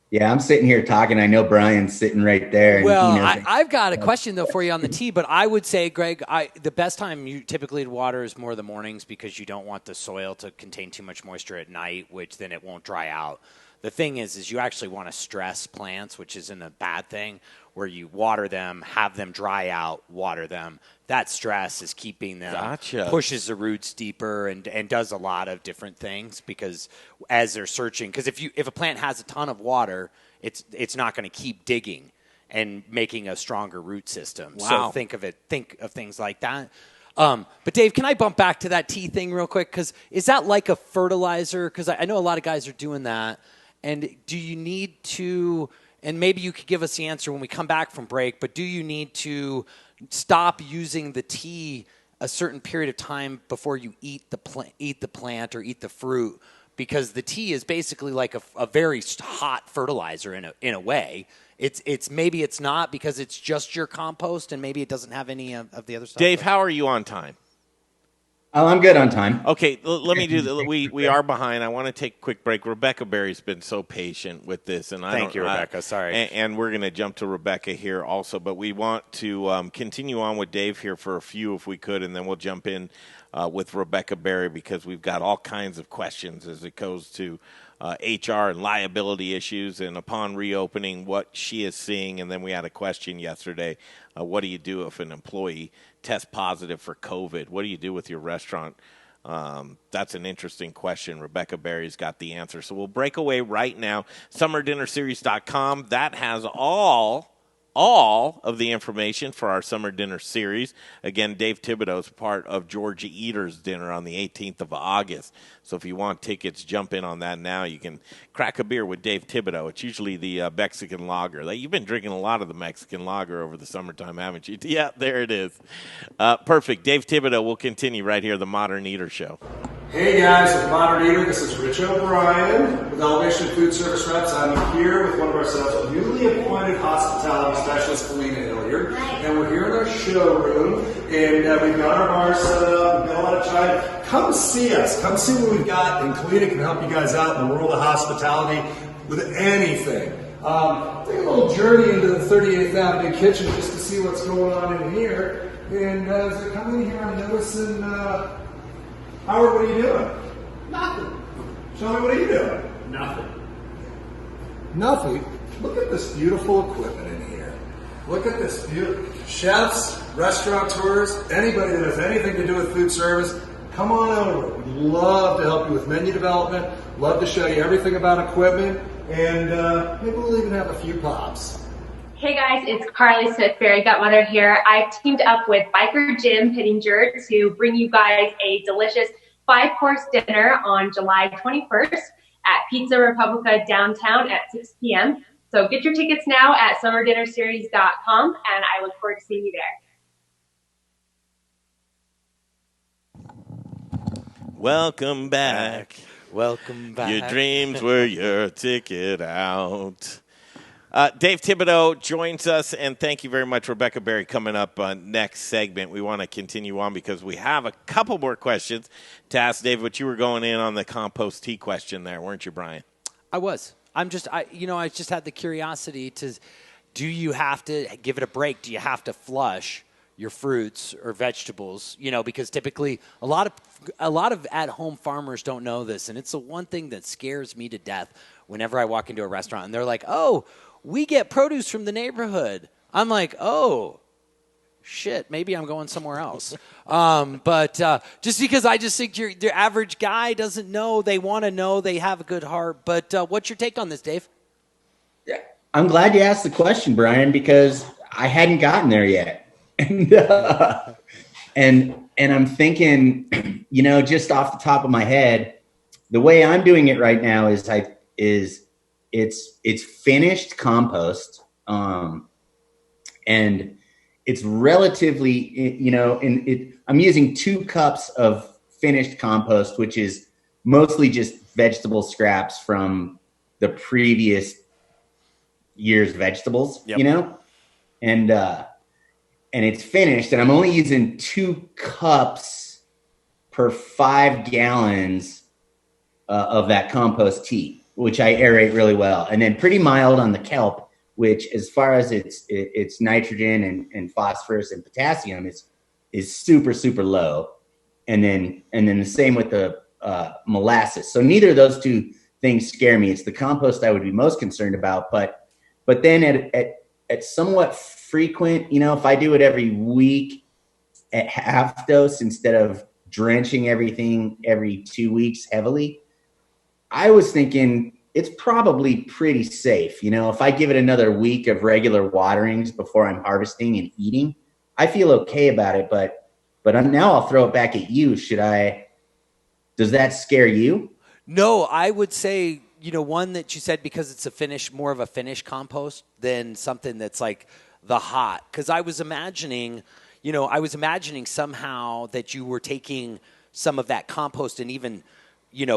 Yeah, I'm sitting here talking. I know Brian's sitting right there. Well, I've got a question, though, for you on the tea. But I would say, Greg, the best time you typically water is more the mornings, because you don't want the soil to contain too much moisture at night, which then it won't dry out. The thing is you actually want to stress plants, which isn't a bad thing, where you water them, have them dry out, water them. That stress is keeping them, pushes the roots deeper, and does a lot of different things, because as they're searching, because if a plant has a ton of water, it's not going to keep digging and making a stronger root system. Wow. So think of things like that. But Dave, can I bump back to that tea thing real quick? Because is that like a fertilizer? Because I know a lot of guys are doing that. And do you need to, and maybe you could give us the answer when we come back from break, but do you need to stop using the tea a certain period of time before you eat the plant or eat the fruit? Because the tea is basically like a very hot fertilizer in a way. It's maybe it's not, because it's just your compost, and maybe it doesn't have any of the other stuff. Dave, how are you on time? Oh, I'm good on time. Okay, let me do that. We are behind. I want to take a quick break. Rebecca Berry's been so patient with this, and thank you, Rebecca. Sorry, and we're going to jump to Rebecca here also, but we want to continue on with Dave here for a few, if we could, and then we'll jump in with Rebecca Berry, because we've got all kinds of questions as it goes to HR and liability issues, and upon reopening, what she is seeing. And then we had a question yesterday: what do you do if an employee tests positive for COVID? What do you do with your restaurant? That's an interesting question. Rebecca Berry's got the answer. So we'll break away right now. SummerDinnerSeries.com. That has all of the information for our Summer Dinner Series. Again, Dave Thibodeau is part of Georgia Eater's dinner on the 18th of August. So if you want tickets, jump in on that now. You can crack a beer with Dave Thibodeau. It's usually the Mexican lager. You've been drinking a lot of the Mexican lager over the summertime, haven't you? Yeah, there it is. Perfect. Dave Thibodeau will continue right here, the Modern Eater Show. Hey guys, with Modern Eater, this is Rich O'Brien with Elevation Food Service Reps. I'm here with one of our sales newly appointed hospitality specialist, Felina Hilliard, and we're here in our showroom, and we've got our bar set up, we've got a lot of time. Come see us, come see what we've got, and Felina can help you guys out in the world of hospitality with anything. Take a little journey into the 38th Avenue kitchen just to see what's going on in here, and as I come in here, I'm noticing... Howard, what are you doing? Nothing. Show me, what are you doing? Nothing. Nothing? Look at this beautiful equipment in here. Look at this beautiful... Chefs, restaurateurs, anybody that has anything to do with food service, come on over. We'd love to help you with menu development, love to show you everything about equipment, and maybe we'll even have a few pops. Hey guys, it's Carley Smith-Berry, Gutmother here. I've teamed up with Biker Jim Pittinger to bring you guys a delicious 5-course dinner on July 21st at Pizza Republica downtown at 6 p.m. So get your tickets now at summerdinnerseries.com, and I look forward to seeing you there. Welcome back. Welcome back. Your dreams were your ticket out. Dave Thibodeau joins us, and thank you very much, Rebecca Berry, coming up next segment. We want to continue on because we have a couple more questions to ask Dave, but you were going in on the compost tea question there, weren't you, Brian? I was. I just had the curiosity do you have to give it a break? Do you have to flush your fruits or vegetables? Because typically a lot of at-home farmers don't know this, and it's the one thing that scares me to death whenever I walk into a restaurant, and they're like, oh, we get produce from the neighborhood. I'm like, oh, shit, maybe I'm going somewhere else. But just because I just think the average guy doesn't know, they want to know, they have a good heart. But what's your take on this, Dave? Yeah, I'm glad you asked the question, Brian, because I hadn't gotten there yet. And I'm thinking, just off the top of my head, the way I'm doing it right now is it's finished compost, and it's relatively, I'm using 2 cups of finished compost, which is mostly just vegetable scraps from the previous year's vegetables, and it's finished, and I'm only using 2 cups per 5 gallons of that compost tea, which I aerate really well, and then pretty mild on the kelp, which as far as its nitrogen and phosphorus and potassium is super, super low. And then the same with the molasses. So neither of those 2 things scare me. It's the compost I would be most concerned about. But then at somewhat frequent, if I do it every week at half dose instead of drenching everything every 2 weeks heavily, I was thinking it's probably pretty safe. If I give it another week of regular waterings before I'm harvesting and eating, I feel okay about it. But now I'll throw it back at you. Does that scare you? No, I would say, one that you said because it's more of a finished compost than something that's like the hot. Because I was imagining somehow that you were taking some of that compost and even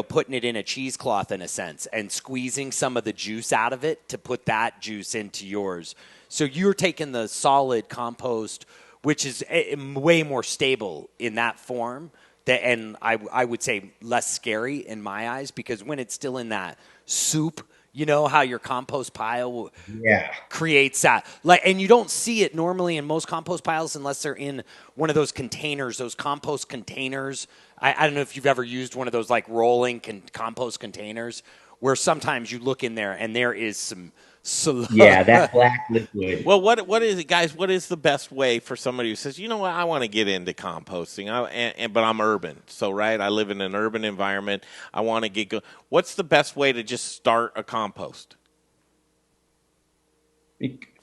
putting it in a cheesecloth in a sense and squeezing some of the juice out of it to put that juice into yours. So you're taking the solid compost, which is way more stable in that form, and I would say less scary in my eyes, because when it's still in that soup, how your compost pile creates that. And you don't see it normally in most compost piles unless they're in one of those containers, those compost containers. I don't know if you've ever used one of those like rolling compost containers where sometimes you look in there and there is some that black liquid. Well, what is it, guys? What is the best way for somebody who says, I want to get into composting, but I'm urban, so I live in an urban environment. I want to get going. What's the best way to just start a compost?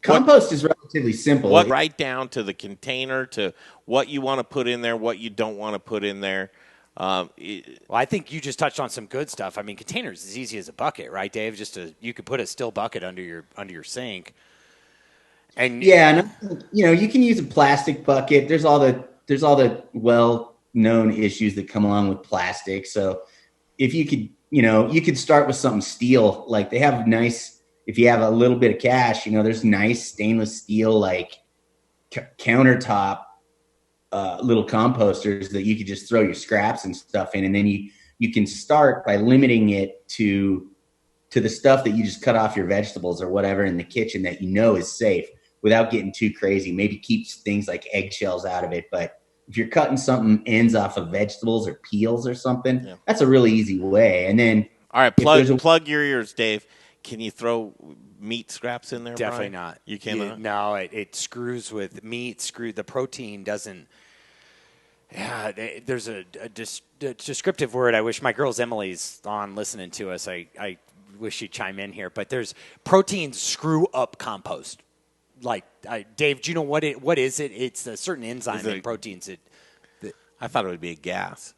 Compost is relatively simple. Right down to the container, to what you want to put in there, what you don't want to put in there. Well, I think you just touched on some good stuff. I mean, containers is easy as a bucket, right, Dave? You could put a still bucket under your sink. And you can use a plastic bucket. There's all the well known issues that come along with plastic. So if you could, you could start with something steel. Like they have nice, if you have a little bit of cash, there's nice stainless steel, like countertop little composters that you could just throw your scraps and stuff in. And then you can start by limiting it to the stuff that you just cut off your vegetables or whatever in the kitchen that is safe without getting too crazy. Maybe keeps things like eggshells out of it. But if you're cutting something ends off of vegetables or peels or something, that's a really easy way. And then, all right, plug your ears, Dave. Can you throw meat scraps in there? Definitely Brian? not. You cannot? No, it screws with meat. The protein doesn't. Yeah, there's a descriptive word. I wish my girl's Emily's on listening to us. I wish she'd chime in here. But there's proteins screw up compost. Like, Dave, do you know what is it? It's a certain enzyme in proteins. I thought it would be a gas.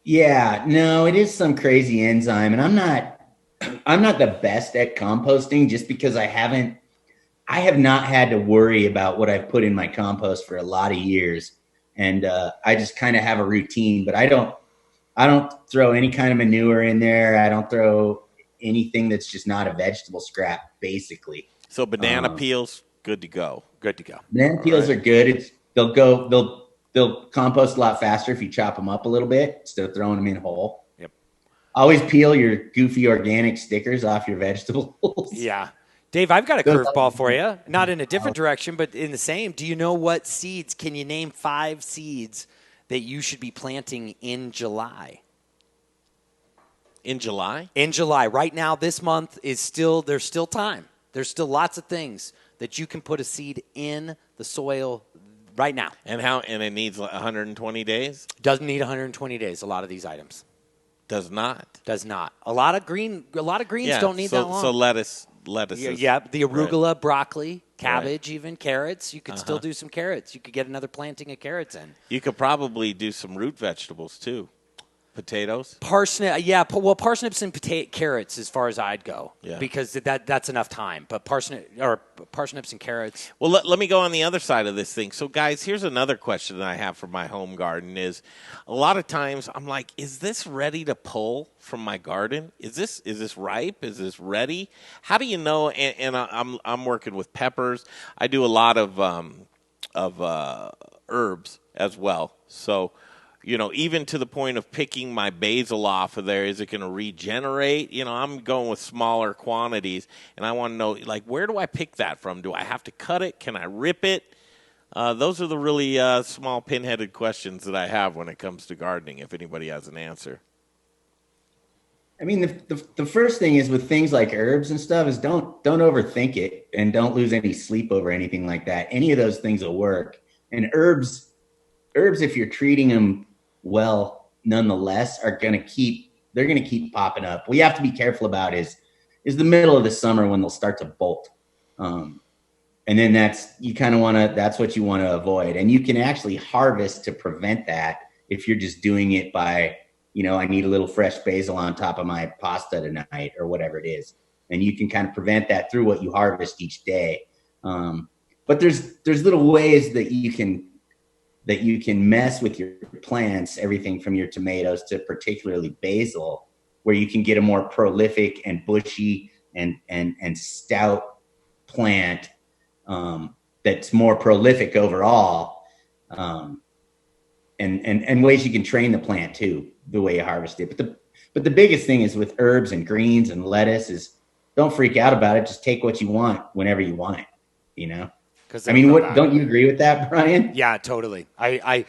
Yeah, no, it is some crazy enzyme, and I'm not the best at composting just because I have not had to worry about what I've put in my compost for a lot of years. And I just kind of have a routine, but I don't throw any kind of manure in there. I don't throw anything that's just not a vegetable scrap, basically. So banana peels, good to go. Good to go. Banana peels are good. They'll compost a lot faster if you chop them up a little bit instead of throwing them in whole. Yep. Always peel your goofy organic stickers off your vegetables. Yeah. Dave, I've got a curveball for you. Not in a different direction, but in the same. Do you know what seeds? Can you name 5 seeds that you should be planting in July? In July? In July. Right now, this month there's still time. There's still lots of things that you can put a seed in the soil right now. And it needs 120 days? Doesn't need 120 days, a lot of these items. Does not. A lot of greens don't need that long. So lettuce. Yeah, the arugula, broccoli, cabbage, even carrots. You could still do some carrots. You could get another planting of carrots in. You could probably do some root vegetables too. Potatoes? Parsnips and carrots as far as I'd go. Yeah. Because that's enough time. But parsnips and carrots. Well, let me go on the other side of this thing. So, guys, here's another question that I have for my home garden is a lot of times I'm like, is this ready to pull from my garden? Is this ripe? Is this ready? How do you know? And I'm working with peppers. I do a lot of herbs as well. So, even to the point of picking my basil off of there, is it going to regenerate? I'm going with smaller quantities, and I want to know, like, where do I pick that from? Do I have to cut it? Can I rip it? Those are the really small pinheaded questions that I have when it comes to gardening, if anybody has an answer. I mean, the first thing is with things like herbs and stuff is don't overthink it and don't lose any sleep over anything like that. Any of those things will work. And herbs, if you're treating them well, nonetheless, they're going to keep popping up. What you have to be careful about is the middle of the summer when they'll start to bolt. And then that's what you want to avoid. And you can actually harvest to prevent that if you're just doing it by, I need a little fresh basil on top of my pasta tonight or whatever it is. And you can kind of prevent that through what you harvest each day. But there's little ways that you can mess with your plants, everything from your tomatoes to particularly basil, where you can get a more prolific and bushy and stout plant that's more prolific overall, and ways you can train the plant too, the way you harvest it. But the biggest thing is with herbs and greens and lettuce is don't freak out about it. Just take what you want whenever you want it, I mean, don't you agree with that, Brian? Yeah, totally. I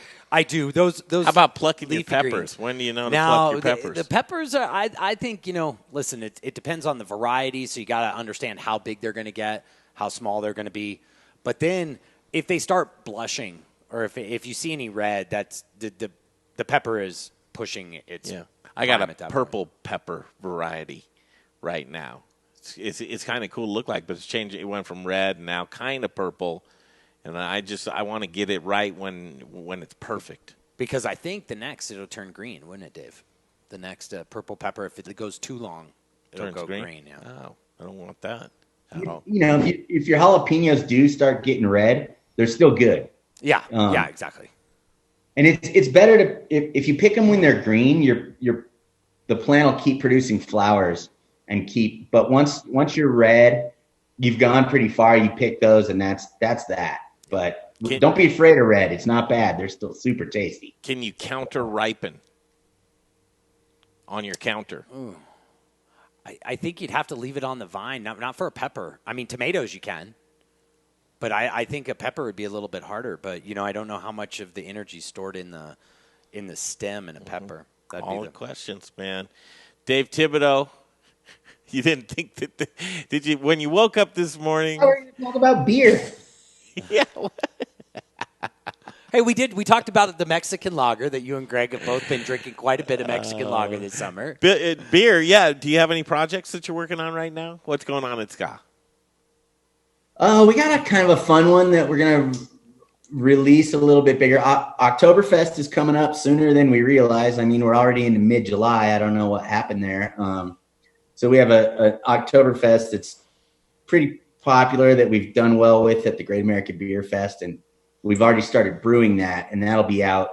do. Those. How about plucking your peppers? Greens. When do you know to pluck your peppers? The peppers are. I think listen. It depends on the variety, so you got to understand how big they're going to get, how small they're going to be. But then, if they start blushing, or if you see any red, that's the pepper is pushing its. Yeah, I got a purple pepper variety right now. It's kind of cool to look like, but it's changed. It went from red now kind of purple, and I want to get it right when it's perfect. Because I think the next it'll turn green, wouldn't it, Dave? The next purple pepper, if it goes too long, it'll go green. Yeah. Oh, I don't want that at all. If your jalapenos do start getting red, they're still good. Yeah. Yeah. Exactly. And it's better to if you pick them when they're green, the plant will keep producing flowers and keep. But once you're red, you've gone pretty far. You pick those, and that's that. But don't be afraid of red. It's not bad. They're still super tasty. Can you counter ripen on your counter? Ooh. I think you'd have to leave it on the vine, not for a pepper. I mean, tomatoes you can. But I think a pepper would be a little bit harder. But, I don't know how much of the energy is stored in the stem in a pepper. That'd All be the questions, man. Dave Thibodeau, you didn't think that did you when you woke up this morning? How are you talking about beer? Yeah. Hey, we talked about the Mexican lager that you and Greg have both been drinking quite a bit of Mexican lager this summer. Beer, yeah. Do you have any projects that you're working on right now? What's going on at Ska? We got a kind of a fun one that we're going to release a little bit bigger. Oktoberfest is coming up sooner than we realize. I mean, we're already into mid-July. I don't know what happened there. So we have a Oktoberfest that's pretty popular that we've done well with at the Great American Beer Fest. And we've already started brewing that, and that'll be out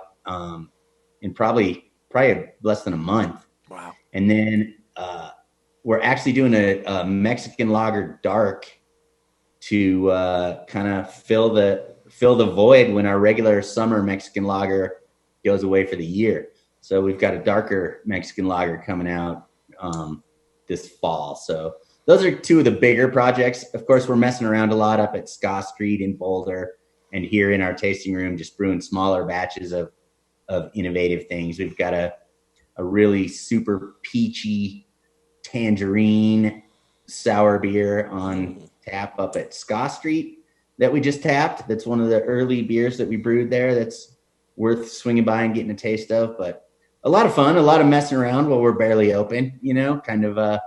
in probably less than a month. Wow. And then we're actually doing a Mexican lager dark to kind of fill the void when our regular summer Mexican lager goes away for the year. So we've got a darker Mexican lager coming out this fall. So those are two of the bigger projects. Of course, we're messing around a lot up at Ska Street in Boulder and here in our tasting room, just brewing smaller batches of innovative things. We've got a really super peachy tangerine sour beer on tap up at Ska Street that we just tapped. That's one of the early beers that we brewed there. That's worth swinging by and getting a taste of, but a lot of fun, a lot of messing around while we're barely open, kind of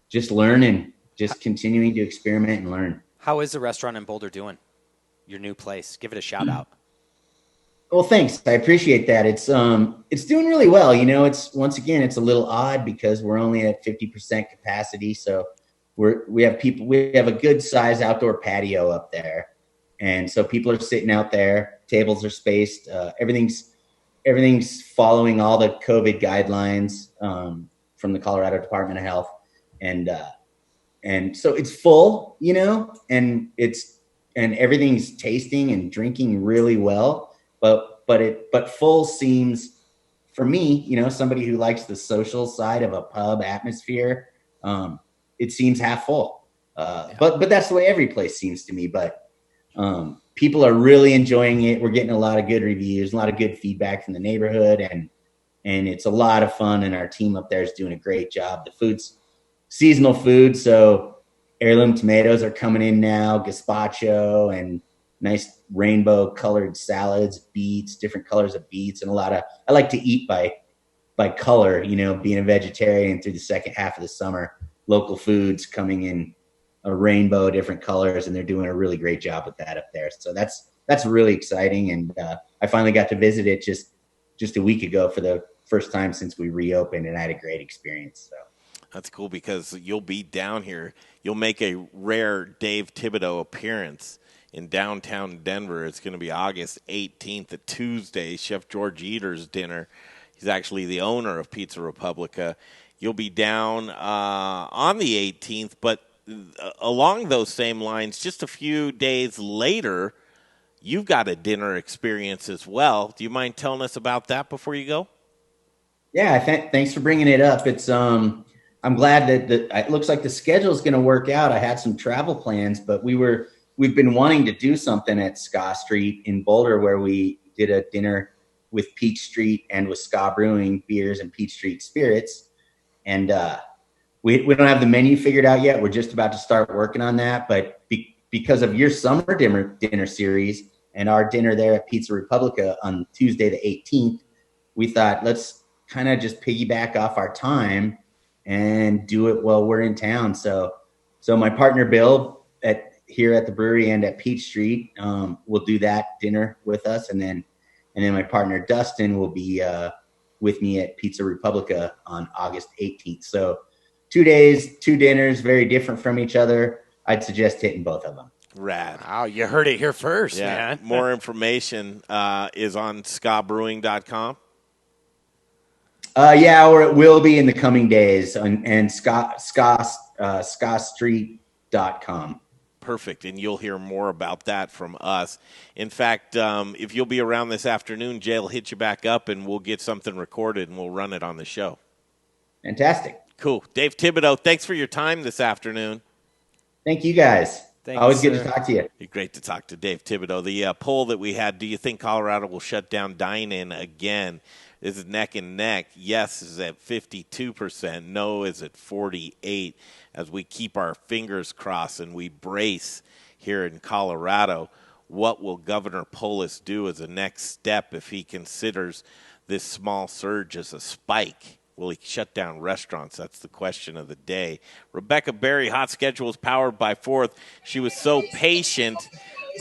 just learning, just continuing to experiment and learn. How is the restaurant in Boulder doing? Your new place? Give it a shout out. Well, thanks. I appreciate that. It's doing really well. It's once again, it's a little odd because we're only at 50% capacity. So we have a good size outdoor patio up there. And so people are sitting out there, tables are spaced. Everything's following all the COVID guidelines from the Colorado Department of Health. And so it's full, and everything's tasting and drinking really well. But full seems, for me, somebody who likes the social side of a pub atmosphere, it seems half full. But that's the way every place seems to me. But people are really enjoying it. We're getting a lot of good reviews, a lot of good feedback from the neighborhood, and it's a lot of fun. And our team up there is doing a great job. The food's seasonal food, so heirloom tomatoes are coming in now, gazpacho, and nice rainbow colored salads, beets, different colors of beets, and I like to eat by color, being a vegetarian through the second half of the summer. Local foods coming in a rainbow, different colors, and they're doing a really great job with that up there. So that's really exciting. And I finally got to visit it just a week ago for the first time since we reopened, and I had a great experience. So that's cool because you'll be down here. You'll make a rare Dave Thibodeau appearance in downtown Denver. It's going to be August 18th, a Tuesday, Chef George Eater's dinner. He's actually the owner of Pizza Republica. You'll be down on the 18th, but along those same lines, just a few days later, you've got a dinner experience as well. Do you mind telling us about that before you go? Yeah, thanks for bringing it up. It's I'm glad that it looks like the schedule is going to work out. I had some travel plans, but we've been wanting to do something at Ska Street in Boulder where we did a dinner with Peach Street and with Ska Brewing beers and Peach Street spirits. And we don't have the menu figured out yet. We're just about to start working on that. But because of your summer dinner series and our dinner there at Pizza Republica on Tuesday the 18th, we thought let's kind of just piggyback off our time and do it while we're in town. So my partner Bill here at the brewery and at Peach Street will do that dinner with us, and then my partner Dustin will be with me at Pizza Republica on August 18th. So 2 days, 2 dinners, very different from each other. I'd suggest hitting both of them. Rad. Wow, you heard it here first, man. More information is on skabrewing.com. Or it will be in the coming days and skastreet.com. Perfect, and you'll hear more about that from us. In fact, if you'll be around this afternoon, Jay will hit you back up, and we'll get something recorded, and we'll run it on the show. Fantastic. Cool. Dave Thibodeau, thanks for your time this afternoon. Thank you, guys. Thanks, Always good to talk to you. Great to talk to Dave Thibodeau. The poll that we had, do you think Colorado will shut down dine-in again? This is neck and neck. Yes is at 52%. No is at 48%. As we keep our fingers crossed and we brace here in Colorado, what will Governor Polis do as a next step if he considers this small surge as a spike? Will he shut down restaurants? That's the question of the day. Rebecca Berry, Hotschedules Powered by Fourth. She was so patient.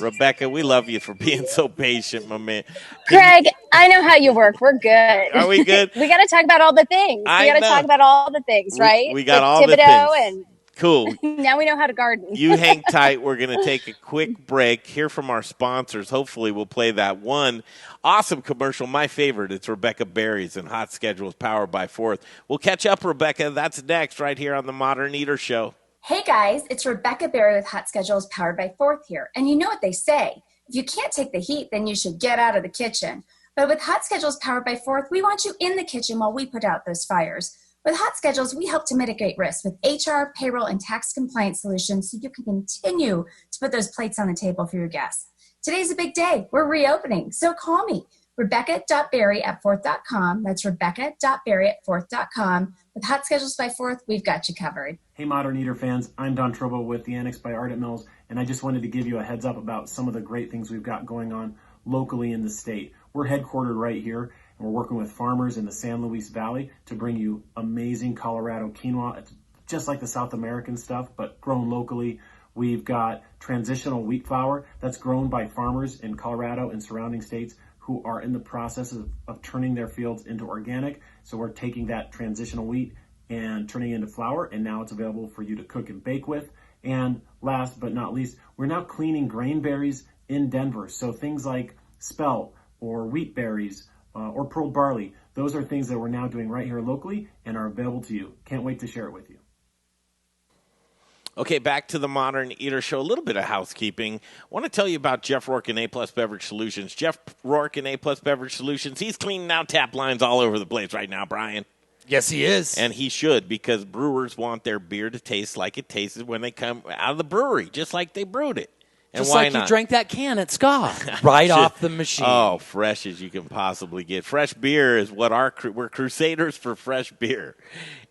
Rebecca, we love you for being so patient, my man. Greg, I know how you work. We're good. Are we good? We got to talk about all the things. We got to talk about all the things, right? We got like all Thibodeau the things. Cool. Now we know how to garden. You hang tight. We're going to take a quick break, hear from our sponsors. Hopefully we'll play that one awesome commercial, my favorite. It's Rebecca Berry's and Hotschedules Powered by Fourth. We'll catch up, Rebecca. That's next right here on the Modern Eater Show. Hey guys, it's Rebecca Berry with Hotschedules Powered by Fourth here. And you know what they say, if you can't take the heat, then you should get out of the kitchen. But with Hotschedules Powered by Fourth, we want you in the kitchen while we put out those fires. With Hotschedules, we help to mitigate risk with HR, payroll, and tax compliance solutions so you can continue to put those plates on the table for your guests. Today's a big day. We're reopening, so call me. Rebecca.berry@fourth.com. That's Rebecca.berry@fourth.com. With Hotschedules by Fourth, we've got you covered. Hey, Modern Eater fans. I'm Don Trobo with the Annex by Ardent Mills, and I just wanted to give you a heads up about some of the great things we've got going on locally in the state. We're headquartered right here, and we're working with farmers in the San Luis Valley to bring you amazing Colorado quinoa. It's just like the South American stuff, but grown locally. We've got transitional wheat flour that's grown by farmers in Colorado and surrounding states who are in the process of turning their fields into organic. So we're taking that transitional wheat and turning it into flour, and now it's available for you to cook and bake with. And last but not least, we're now cleaning grain berries in Denver. So things like spelt or wheat berries or pearl barley, those are things that we're now doing right here locally and are available to you. Can't wait to share it with you. Okay, back to the Modern Eater Show. A little bit of housekeeping. I want to tell you about Jeff Rourke and A-Plus Beverage Solutions. Jeff Rourke and A-Plus Beverage Solutions, he's cleaning out tap lines all over the place right now, Brian. Yes, he is. And he should, because brewers want their beer to taste like it tasted when they come out of the brewery, just like they brewed it. And just why like not? you drank that can at Ska, right off the machine. Oh, fresh as you can possibly get. Fresh beer is what we're crusaders for fresh beer.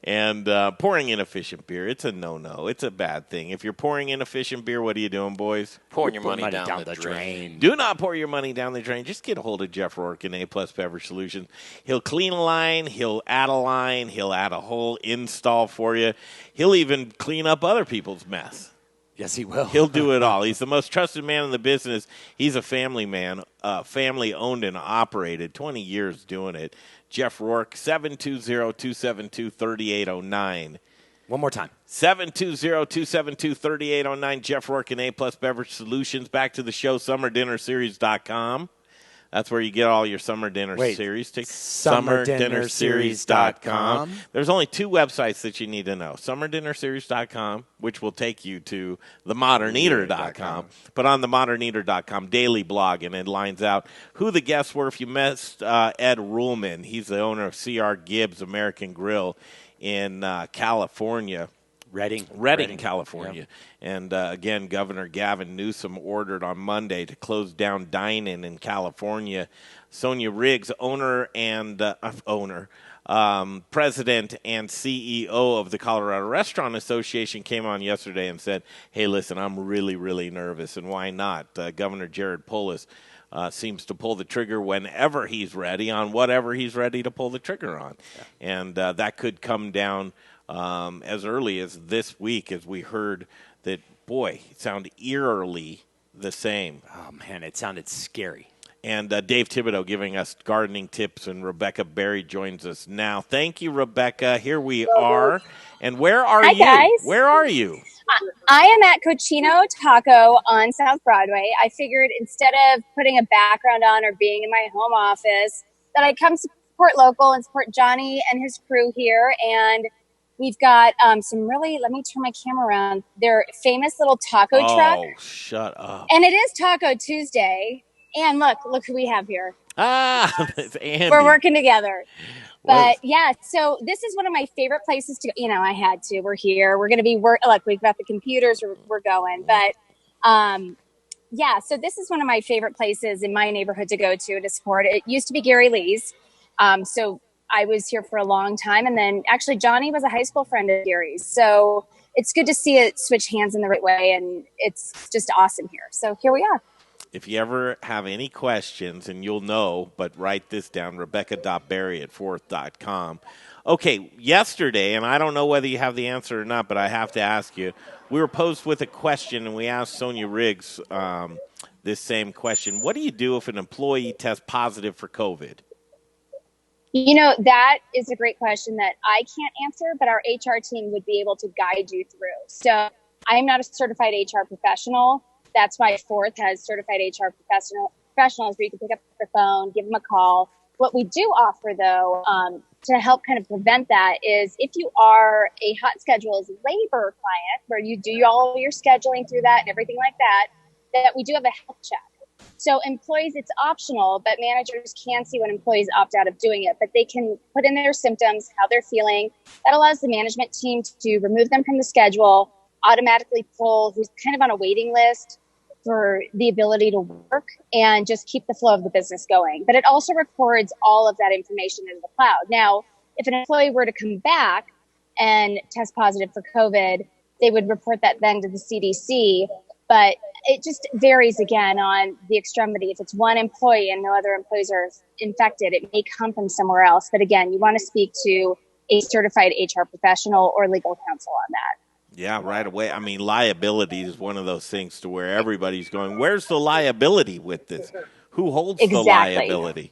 And pouring inefficient beer, it's a no-no. It's a bad thing. If you're pouring inefficient beer, what are you doing, boys? Pouring your money down the drain. Do not pour your money down the drain. Just get a hold of Jeff Rourke and A-Plus Beverage Solutions. He'll clean a line. He'll add a line. He'll add a whole install for you. He'll even clean up other people's mess. Yes, he will. He'll do it all. He's the most trusted man in the business. He's a family man, family-owned and operated, 20 years doing it. Jeff Rourke, 720-272-3809. One more time. 720-272-3809. Jeff Rourke and A-Plus Beverage Solutions. Back to the show, SummerDinnerSeries.com. That's where you get all your summer dinner series. SummerDinnerSeries.com. There's only two websites that you need to know. SummerDinnerSeries.com, which will take you to themoderneater.com. But on themoderneater.com, daily blog, and it lines out who the guests were. If you missed Ed Rullman, he's the owner of C.R. Gibbs American Grill in California. Redding, California. Yep. And, again, Governor Gavin Newsom ordered on Monday to close down dine-in in California. Sonia Riggs, president and CEO of the Colorado Restaurant Association, came on yesterday and said, hey, listen, I'm really, really nervous, and why not? Governor Jared Polis seems to pull the trigger whenever he's ready on whatever he's ready to pull the trigger on. Yeah. And that could come down as early as this week, as we heard that, boy, it sounded eerily the same. Oh, man, it sounded scary. And Dave Thibodeau giving us gardening tips, and Rebecca Berry joins us now. Thank you, Rebecca. Here we are. And where are you? Guys. Where are you? I am at Cochino Taco on South Broadway. I figured instead of putting a background on or being in my home office, that I come support local and support Johnny and his crew here. And we've got some really, let me turn my camera around, their famous little taco truck. Oh, shut up. And it is Taco Tuesday. And look who we have here. It's Andy. We're working together. But yeah, so this is one of my favorite places to go. You know, I had to. We're here. We're going to be look, we've got the computers. We're going. But yeah, so this is one of my favorite places in my neighborhood to go to support. It used to be Gary Lee's. So I was here for a long time. And then actually Johnny was a high school friend of Gary's. So it's good to see it switch hands in the right way. And it's just awesome here. So here we are. If you ever have any questions, and you'll know, but write this down, rebecca.berry@forth.com. Okay, yesterday, and I don't know whether you have the answer or not, but I have to ask you, we were posed with a question, and we asked Sonia Riggs this same question. What do you do if an employee tests positive for COVID? You know, that is a great question that I can't answer, but our HR team would be able to guide you through. So I am not a certified HR professional. That's why Forth has certified HR professionals where you can pick up the phone, give them a call. What we do offer, though, to help kind of prevent that is if you are a Hotschedules labor client, where you do all your scheduling through that and everything like that, that we do have a health check. So employees, it's optional, but managers can see when employees opt out of doing it. But they can put in their symptoms, how they're feeling. That allows the management team to remove them from the schedule, automatically pull who's kind of on a waiting list for the ability to work and just keep the flow of the business going. But it also records all of that information in the cloud. Now, if an employee were to come back and test positive for COVID, they would report that then to the CDC. But it just varies again on the extremity. If it's one employee and no other employees are infected, it may come from somewhere else. But again, you want to speak to a certified HR professional or legal counsel on that. Yeah, right away. I mean, liability is one of those things to where everybody's going, where's the liability with this? Who holds the liability?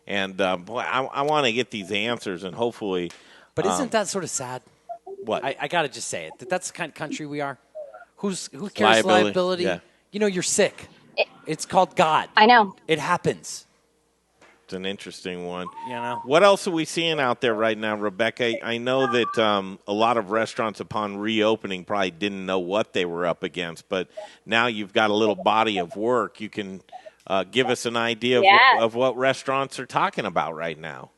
And boy, I want to get these answers, and hopefully. But isn't that sort of sad? What? I got to just say it. That's the kind of country we are. Who cares liability? Yeah. You know, you're sick. It's called God. I know. It happens. It's an interesting one. You know. What else are we seeing out there right now, Rebecca? I know that a lot of restaurants upon reopening probably didn't know what they were up against, but now you've got a little body of work. You can give us an idea of what restaurants are talking about right now.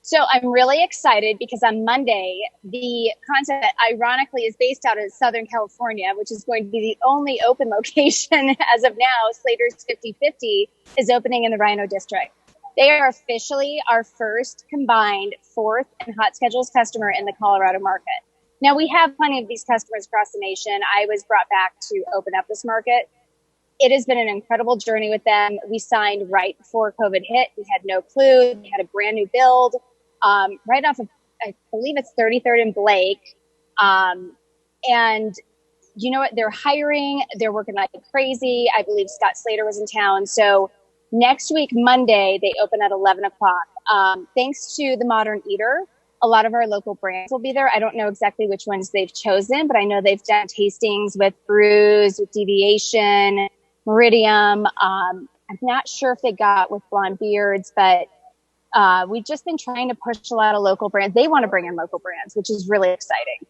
So I'm really excited because on Monday, the concept ironically is based out of Southern California, which is going to be the only open location as of now. Slater's 50/50 is opening in the Rhino District. They are officially our first combined Forth and Hotschedules customer in the Colorado market. Now, we have plenty of these customers across the nation. I was brought back to open up this market. It has been an incredible journey with them. We signed right before COVID hit. We had no clue. We had a brand new build right off of, I believe it's 33rd and Blake. And you know what? They're hiring. They're working like crazy. I believe Scott Slater was in town. So next week, Monday, they open at 11 o'clock. Thanks to the Modern Eater, a lot of our local brands will be there. I don't know exactly which ones they've chosen, but I know they've done tastings with Brews, with Deviation, Meridium. I'm not sure if they got with Blonde Beards, but we've just been trying to push a lot of local brands. They want to bring in local brands, which is really exciting.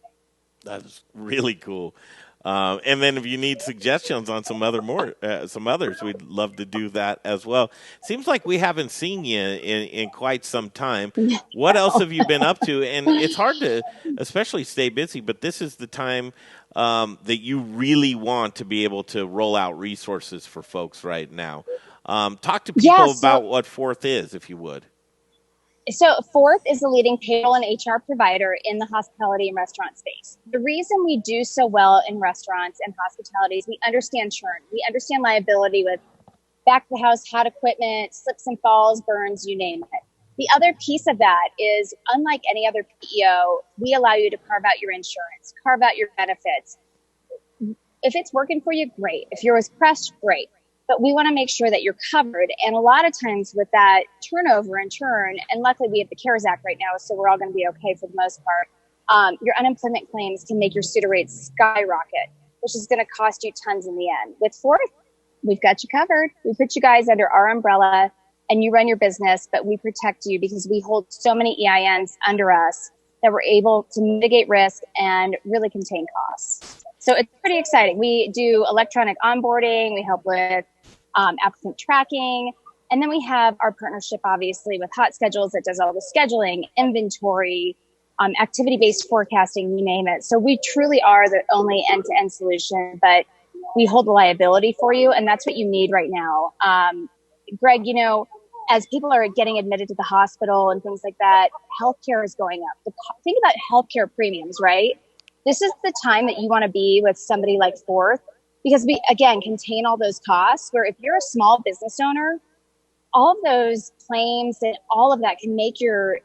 That's really cool. And then if you need suggestions on some others, we'd love to do that as well. Seems like we haven't seen you in quite some time. What else have you been up to? And it's hard to especially stay busy, but this is the time that you really want to be able to roll out resources for folks right now. Talk to people about what Forth is, if you would. So Forth is the leading payroll and HR provider in the hospitality and restaurant space. The reason we do so well in restaurants and hospitality is we understand churn. We understand liability with back of the house, hot equipment, slips and falls, burns, you name it. The other piece of that is, unlike any other PEO, we allow you to carve out your insurance, carve out your benefits. If it's working for you, great. If yours pressed, great. But we want to make sure that you're covered. And a lot of times with that turnover and churn, and luckily we have the CARES Act right now, so we're all going to be okay for the most part. your unemployment claims can make your student rates skyrocket, which is going to cost you tons in the end. With Fourth, we've got you covered. We put you guys under our umbrella and you run your business, but we protect you because we hold so many EINs under us that we're able to mitigate risk and really contain costs. So it's pretty exciting. We do electronic onboarding. We help with applicant tracking. And then we have our partnership, obviously, with Hotschedules that does all the scheduling, inventory, activity-based forecasting, you name it. So we truly are the only end-to-end solution, but we hold the liability for you, and that's what you need right now. Greg, as people are getting admitted to the hospital and things like that, healthcare is going up. Think about healthcare premiums, right? This is the time that you want to be with somebody like Fourth because we, again, contain all those costs where if you're a small business owner, all of those claims and all of that can make your,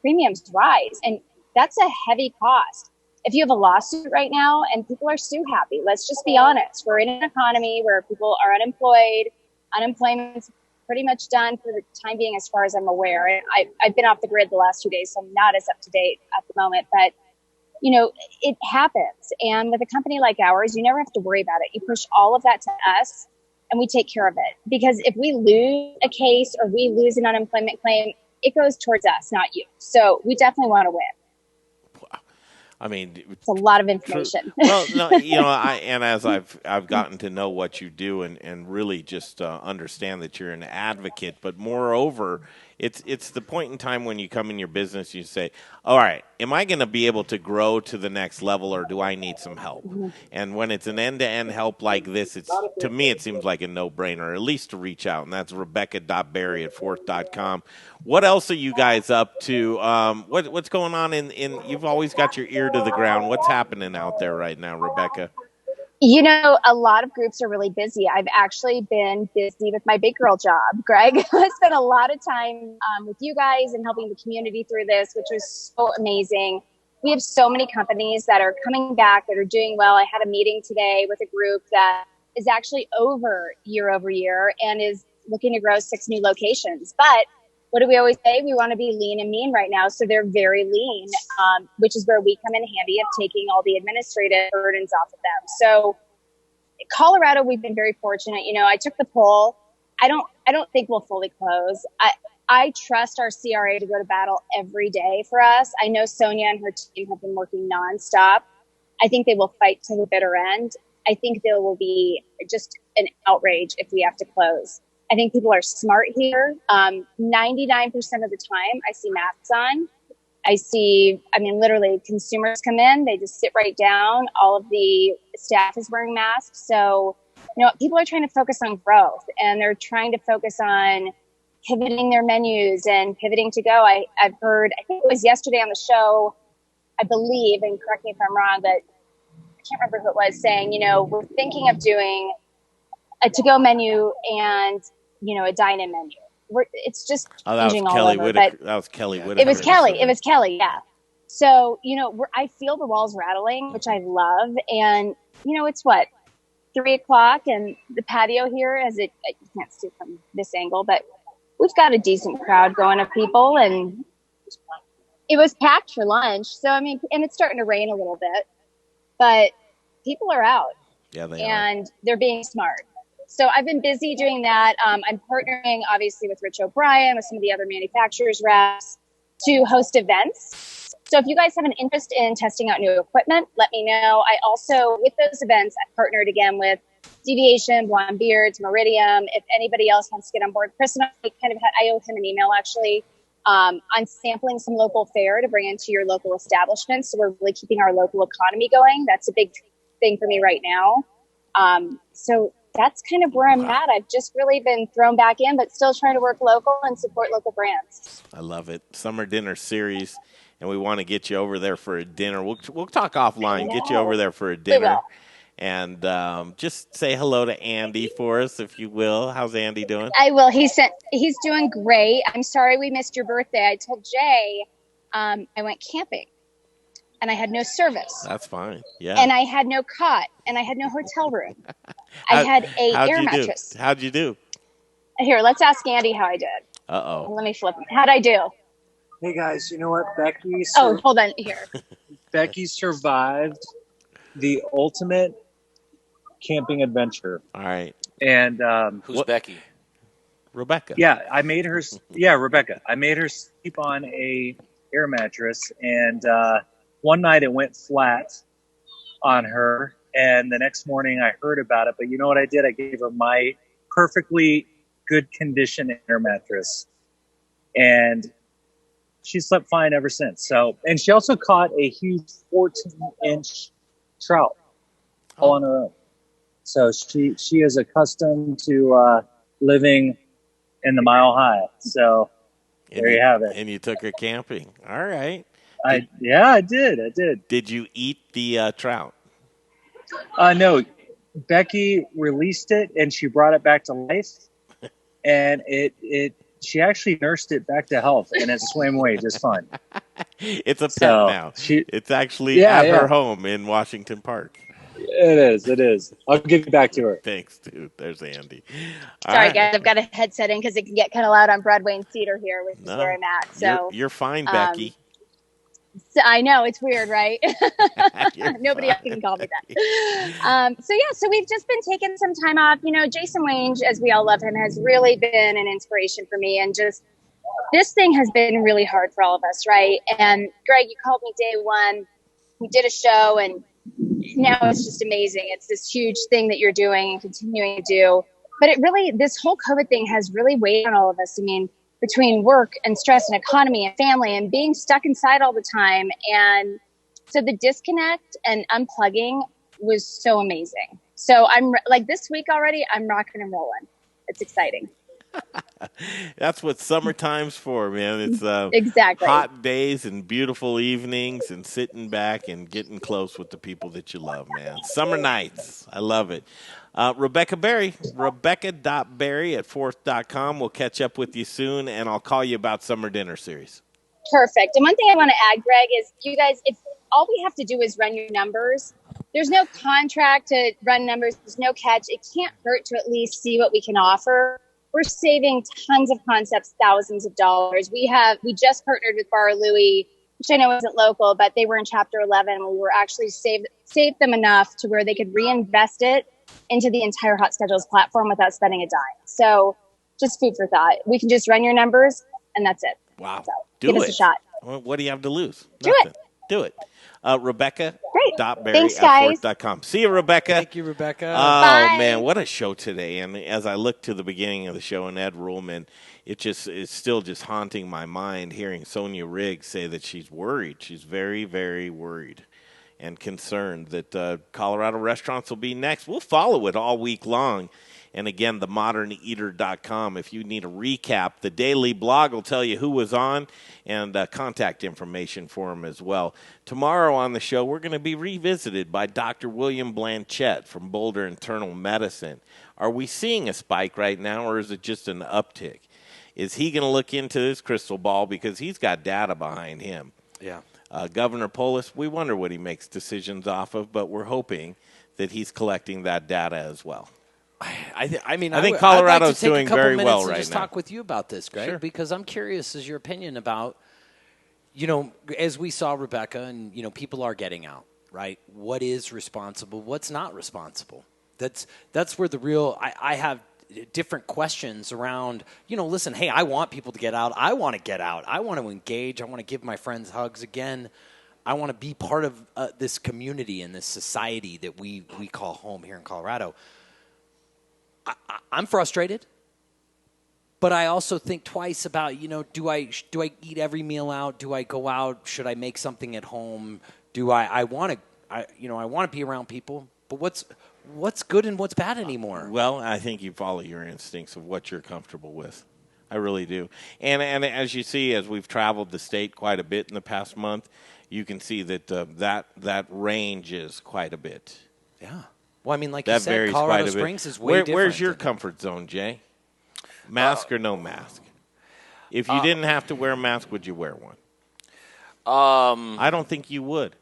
premiums rise. And that's a heavy cost. If you have a lawsuit right now and people are sue happy, let's just be honest. We're in an economy where people are unemployed. Unemployment's pretty much done for the time being, as far as I'm aware. I've been off the grid the last 2 days, so I'm not as up to date at the moment, but it happens. And with a company like ours, you never have to worry about it. You push all of that to us and we take care of it. Because if we lose a case or we lose an unemployment claim, it goes towards us, not you. So we definitely want to win. I mean, it's a lot of information. Well, no, and as I've gotten to know what you do and really just understand that you're an advocate, but moreover, it's the point in time when you come in your business, you say, all right, am I going to be able to grow to the next level or do I need some help? Mm-hmm. And when it's an end-to-end help like this, to me, it seems like a no-brainer, at least to reach out. And that's rebecca.berry@fourth.com. What else are you guys up to? What's going on in you've always got your ear to the ground. What's happening out there right now, Rebecca? A lot of groups are really busy. I've actually been busy with my big girl job, Greg. I spent a lot of time with you guys and helping the community through this, which was so amazing. We have so many companies that are coming back that are doing well. I had a meeting today with a group that is actually over year and is looking to grow 6 new locations. But what do we always say? We want to be lean and mean right now. So they're very lean, which is where we come in handy of taking all the administrative burdens off of them. So Colorado, we've been very fortunate. I took the poll. I don't think we'll fully close. I trust our CRA to go to battle every day for us. I know Sonia and her team have been working nonstop. I think they will fight to the bitter end. I think there will be just an outrage if we have to close. I think people are smart here. 99% of the time I see masks on. Literally consumers come in, they just sit right down. All of the staff is wearing masks. So, people are trying to focus on growth and they're trying to focus on pivoting their menus and pivoting to go. I've heard, I think it was yesterday on the show, I believe, and correct me if I'm wrong, but I can't remember who it was saying, we're thinking of doing a to-go menu and, a dine-in menu. It's just changing all over. That was Kelly Whitaker. It was Kelly, yeah. So, I feel the walls rattling, which I love. And, it's 3:00 and the patio here, you can't see from this angle, but we've got a decent crowd going of people and it was packed for lunch. So, and it's starting to rain a little bit, but people are out. Yeah, they are. They're being smart. So I've been busy doing that. I'm partnering, obviously, with Rich O'Brien, with some of the other manufacturers reps to host events. So if you guys have an interest in testing out new equipment, let me know. I also, with those events, I've partnered again with Deviation, Blonde Beards, Meridium. If anybody else wants to get on board, Chris and I owe him an email, actually, on sampling some local fare to bring into your local establishment. So we're really keeping our local economy going. That's a big thing for me right now. So that's kind of where I'm at. I've just really been thrown back in, but still trying to work local and support local brands. I love it. Summer dinner series, and we want to get you over there for a dinner. We'll talk offline, get you over there for a dinner. And just say hello to Andy for us, if you will. How's Andy doing? I will. He's doing great. I'm sorry we missed your birthday. I told Jay I went camping. And I had no service. That's fine. Yeah. And I had no cot. And I had no hotel room. I had a air mattress. How'd you do? Here, let's ask Andy how I did. Uh-oh. Let me flip him. How'd I do? Hey guys, you know what? Hold on here. Becky survived the ultimate camping adventure. All right. And Who's Becky? Rebecca. Yeah, I made her. Yeah, Rebecca. I made her sleep on a air mattress, and one night it went flat on her, and the next morning I heard about it. But you know what I did? I gave her my perfectly good condition air mattress, and she slept fine ever since. So, and she also caught a huge 14-inch trout all on her own. So she is accustomed to living in the Mile High. So there you have it. And you took her camping. All right. I did. Did you eat the trout? No, Becky released it and she brought it back to life, and she actually nursed it back to health, and it swam away just fine. It's a pet now. It's actually at her home in Washington Park. It is. I'll give it back to her. Thanks, dude. There's Andy. Sorry, guys. I've got a headset in because it can get kind of loud on Broadway and Cedar here, which is where I'm at. So you're fine, Becky. So I know it's weird, right? Nobody else can call me that. So we've just been taking some time off. You know, Jason Wange, as we all love him, has really been an inspiration for me. And just this thing has been really hard for all of us, right? And Greg, you called me day one. We did a show, and now it's just amazing. It's this huge thing that you're doing and continuing to do. But this whole COVID thing has really weighed on all of us. I mean, between work and stress and economy and family and being stuck inside all the time. And so the disconnect and unplugging was so amazing. So I'm like this week already, I'm rocking and rolling. It's exciting. That's what summertime's for, man. It's exactly hot days and beautiful evenings and sitting back and getting close with the people that you love, man. Summer nights. I love it. Rebecca Berry, rebecca.berry@fourth.com. We'll catch up with you soon, and I'll call you about Summer Dinner Series. Perfect. And one thing I want to add, Greg, is you guys, if all we have to do is run your numbers, there's no contract to run numbers. There's no catch. It can't hurt to at least see what we can offer. We're saving tons of concepts, thousands of dollars. We just partnered with Bar Louie, which I know isn't local, but they were in Chapter 11. We were actually saved them enough to where they could reinvest it into the entire Hot Schedules platform without spending a dime. So just food for thought. We can just run your numbers, and that's it. Wow. So give us a shot. What do you have to lose? Do Nothing. it. Do it. Rebecca. Thanks, guys. .berry@fourth.com. See you, Rebecca. Thank you, Rebecca. Oh, Bye. man, what a show today. And as I look to the beginning of the show and Ed Rullman, it's still just haunting my mind hearing Sonia Riggs say that she's worried. She's very, very worried and concerned that Colorado restaurants will be next. We'll follow it all week long. And again, themoderneater.com. If you need a recap, the daily blog will tell you who was on and contact information for them as well. Tomorrow on the show, we're going to be revisited by Dr. William Blanchette from Boulder Internal Medicine. Are we seeing a spike right now, or is it just an uptick? Is he going to look into his crystal ball because he's got data behind him? Yeah. Governor Polis, we wonder what he makes decisions off of, but we're hoping that he's collecting that data as well. I think Colorado's I'd like to take doing a couple very well minutes and right just now. talk with you about this, Greg, Sure. because I'm curious as your opinion about, as we saw Rebecca, and people are getting out, right? What is responsible? What's not responsible? That's where the real I have different questions around. Listen, hey, I want people to get out. I want to get out. I want to engage. I want to give my friends hugs again. I want to be part of this community and this society that we call home here in Colorado. I'm frustrated, but I also think twice about, do I eat every meal out? Do I go out? Should I make something at home? Do I want to be around people, but what's good and what's bad anymore? Well, I think you follow your instincts of what you're comfortable with. I really do. And as you see, as we've traveled the state quite a bit in the past month, you can see that that range is quite a bit. Yeah. Well, I mean, like that you said, Colorado Springs is way different. Where's your comfort zone, Jay? Mask or no mask? If you didn't have to wear a mask, would you wear one? I don't think you would.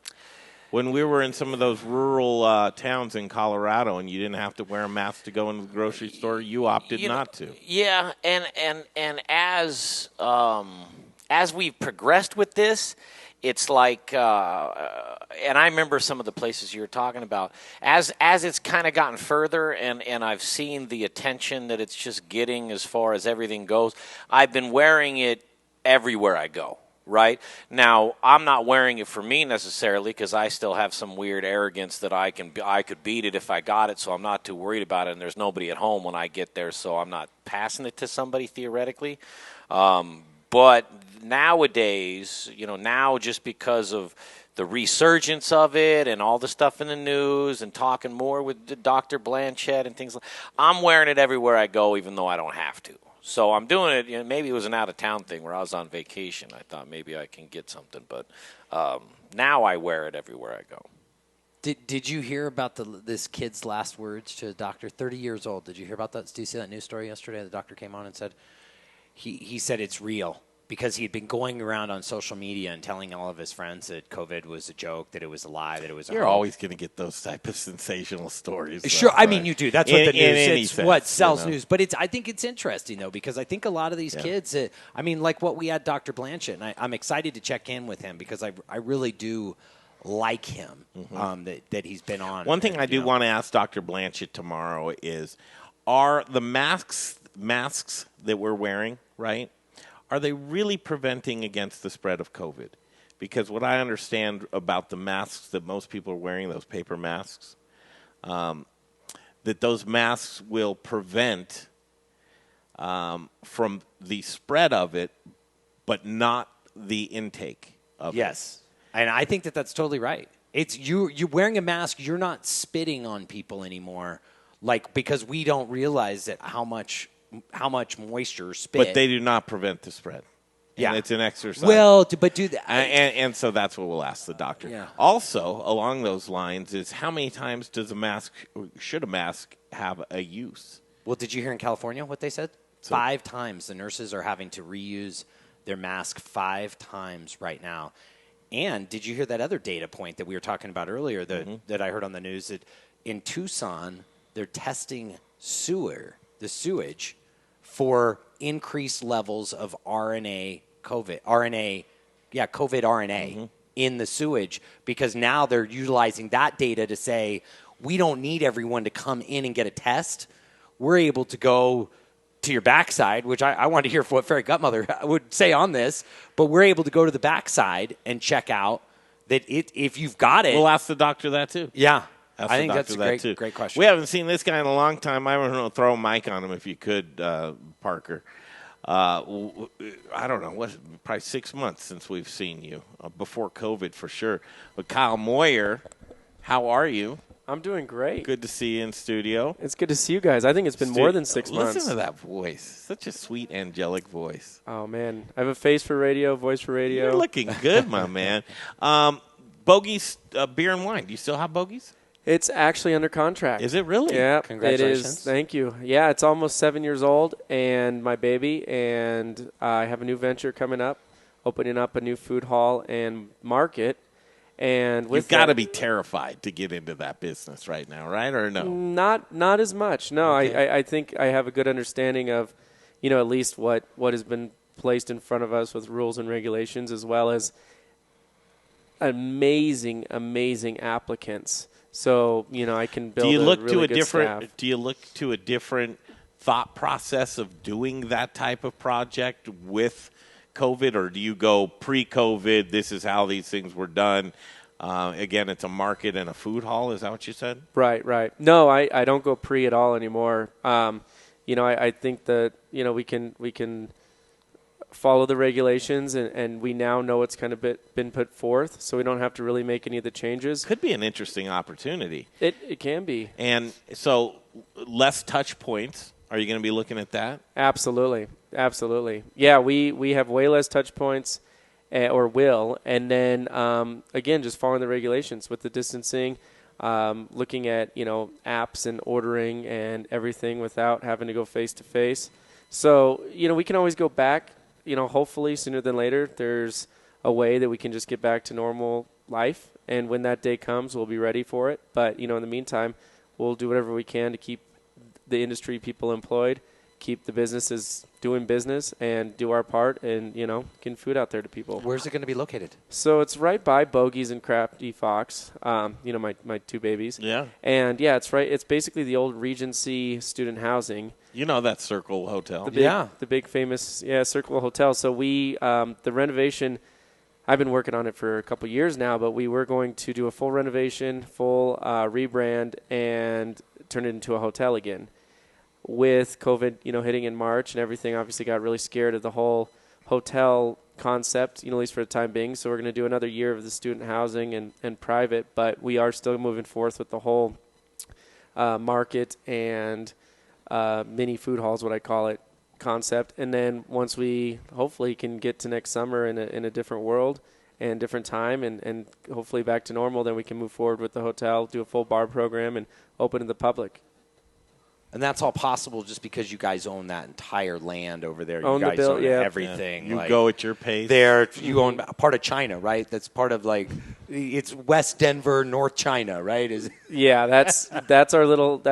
When we were in some of those rural towns in Colorado and you didn't have to wear a mask to go into the grocery store, you opted not to. Yeah, and as as we've progressed with this, it's like, and I remember some of the places you were talking about, as it's kind of gotten further and I've seen the attention that it's just getting as far as everything goes, I've been wearing it everywhere I go. Right now, I'm not wearing it for me necessarily because I still have some weird arrogance that I could beat it if I got it, so I'm not too worried about it. And there's nobody at home when I get there, so I'm not passing it to somebody theoretically. But nowadays, now just because of the resurgence of it and all the stuff in the news and talking more with Dr. Blanchett and things like, I'm wearing it everywhere I go, even though I don't have to. So I'm doing it. Maybe it was an out-of-town thing where I was on vacation. I thought maybe I can get something, but now I wear it everywhere I go. Did you hear about this kid's last words to a doctor? 30 years old. Did you hear about that? Did you see that news story yesterday? The doctor came on and said he said it's real because he had been going around on social media and telling all of his friends that COVID was a joke, that it was a lie, that it was. You're always going to get those type of sensational stories. Sure, I mean you do. That's what the news. It's what sells news. But I think it's interesting though because I think a lot of these kids. Like what we had Dr. Blanchett, and I'm excited to check in with him because I really do like him. That he's been on. One thing I do want to ask Dr. Blanchett tomorrow is, are the masks that we're wearing, right? Are they really preventing against the spread of COVID? Because what I understand about the masks that most people are wearing, those paper masks, that those masks will prevent from the spread of it, but not the intake of it. Yes. And I think that's totally right. It's you're wearing a mask, you're not spitting on people anymore, because we don't realize that how much moisture spit. But they do not prevent the spread. Yeah. And it's an exercise. Well, but do that. And so that's what we'll ask the doctor. Yeah. Also, along those lines, is how many times should a mask have a use? Well, did you hear in California what they said? 5 times. The nurses are having to reuse their mask 5 times right now. And did you hear that other data point that we were talking about earlier that I heard on the news, that in Tucson they're testing the sewage for increased levels of COVID RNA in the sewage, because now they're utilizing that data to say, we don't need everyone to come in and get a test. We're able to go to your backside, which I want to hear what Fairy Gutmother would say on this, but we're able to go to the backside and check out that if you've got it. We'll ask the doctor that too. Yeah. Ask I think the that's a doctor great question. We haven't seen this guy in a long time. I don't know, throw a mic on him if you could, Parker. I don't know, probably 6 months since we've seen you, before COVID for sure. But Kyle Moyer, how are you? I'm doing great. Good to see you in studio. It's good to see you guys. I think it's been more than 6 months. Listen to that voice. Such a sweet, angelic voice. Oh, man. I have a face for radio, voice for radio. You're looking good, my man. Bogies Beer and Wine. Do you still have Bogies? It's actually under contract. Is it really? Yeah. Congratulations. It is. Thank you. Yeah, it's almost 7 years old, and my baby, and I have a new venture coming up, opening up a new food hall and market. And You've got to be terrified to get into that business right now, right? Or no? Not as much. No, okay. I think I have a good understanding of, at least what has been placed in front of us with rules and regulations, as well as amazing applicants. So, I can build staff. Do you look to a different thought process of doing that type of project with COVID, or do you go pre-COVID, this is how these things were done? Again, it's a market and a food hall. Is that what you said? Right. No, I don't go pre at all anymore. I think that, we can follow the regulations, and we now know it's kind of been put forth, so we don't have to really make any of the changes. Could be an interesting opportunity. It can be. And so less touch points. Are you going to be looking at that? Absolutely. Yeah, we have way less touch points, or will. And then, again, just following the regulations with the distancing, looking at, apps and ordering and everything without having to go face-to-face. So, we can always go back, hopefully sooner than later. There's a way that we can just get back to normal life. And when that day comes, we'll be ready for it. But, in the meantime, we'll do whatever we can to keep the industry people employed keep the businesses doing business and do our part and, getting food out there to people. Where's it going to be located? So it's right by Bogies and Crafty Fox, my two babies. Yeah. And, yeah, it's right. It's basically the old Regency student housing. You know that Circle Hotel. The big famous, Circle Hotel. So we, the renovation, I've been working on it for a couple years now, but we were going to do a full renovation, full rebrand, and turn it into a hotel again. With COVID, hitting in March and everything, obviously got really scared of the whole hotel concept, at least for the time being. So we're going to do another year of the student housing and private, but we are still moving forth with the whole market and mini food halls, what I call it, concept. And then once we hopefully can get to next summer in a different world and different time and hopefully back to normal, then we can move forward with the hotel, do a full bar program, and open to the public. And that's all possible just because you guys own that entire land over there. Own you guys the own everything. You go at your pace. You own part of China, right? That's part of it's West Denver, North China, right? Yeah, that's our little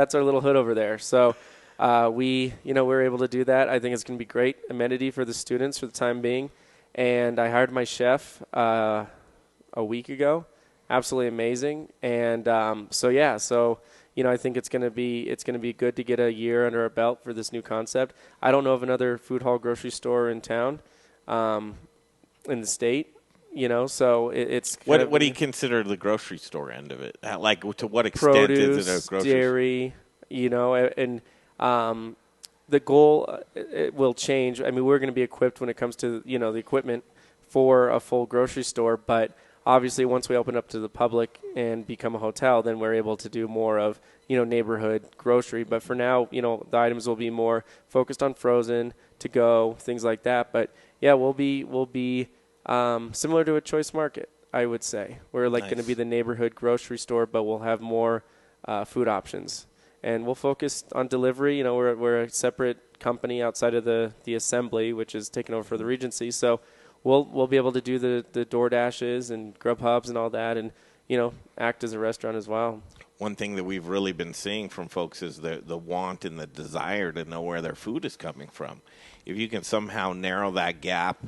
hood over there. So we're able to do that. I think it's going to be great amenity for the students for the time being. And I hired my chef a week ago. Absolutely amazing. And I think it's going to be good to get a year under our belt for this new concept. I don't know of another food hall grocery store in town, in the state. So it's what do you consider the grocery store end of it? Like, to what extent produce, is it a grocery dairy, and the goal it will change. I mean, we're going to be equipped when it comes to the equipment for a full grocery store, but obviously, once we open up to the public and become a hotel, then we're able to do more of, neighborhood grocery. But for now, the items will be more focused on frozen, to go, things like that. But yeah, we'll be similar to a Choice Market, I would say. We're going to be the neighborhood grocery store, but we'll have more food options. And we'll focus on delivery. We're a separate company outside of the assembly, which is taken over for the Regency. So we'll be able to do the DoorDashes and Grubhubs and all that, and act as a restaurant as well. One thing that we've really been seeing from folks is the want and the desire to know where their food is coming from. If you can somehow narrow that gap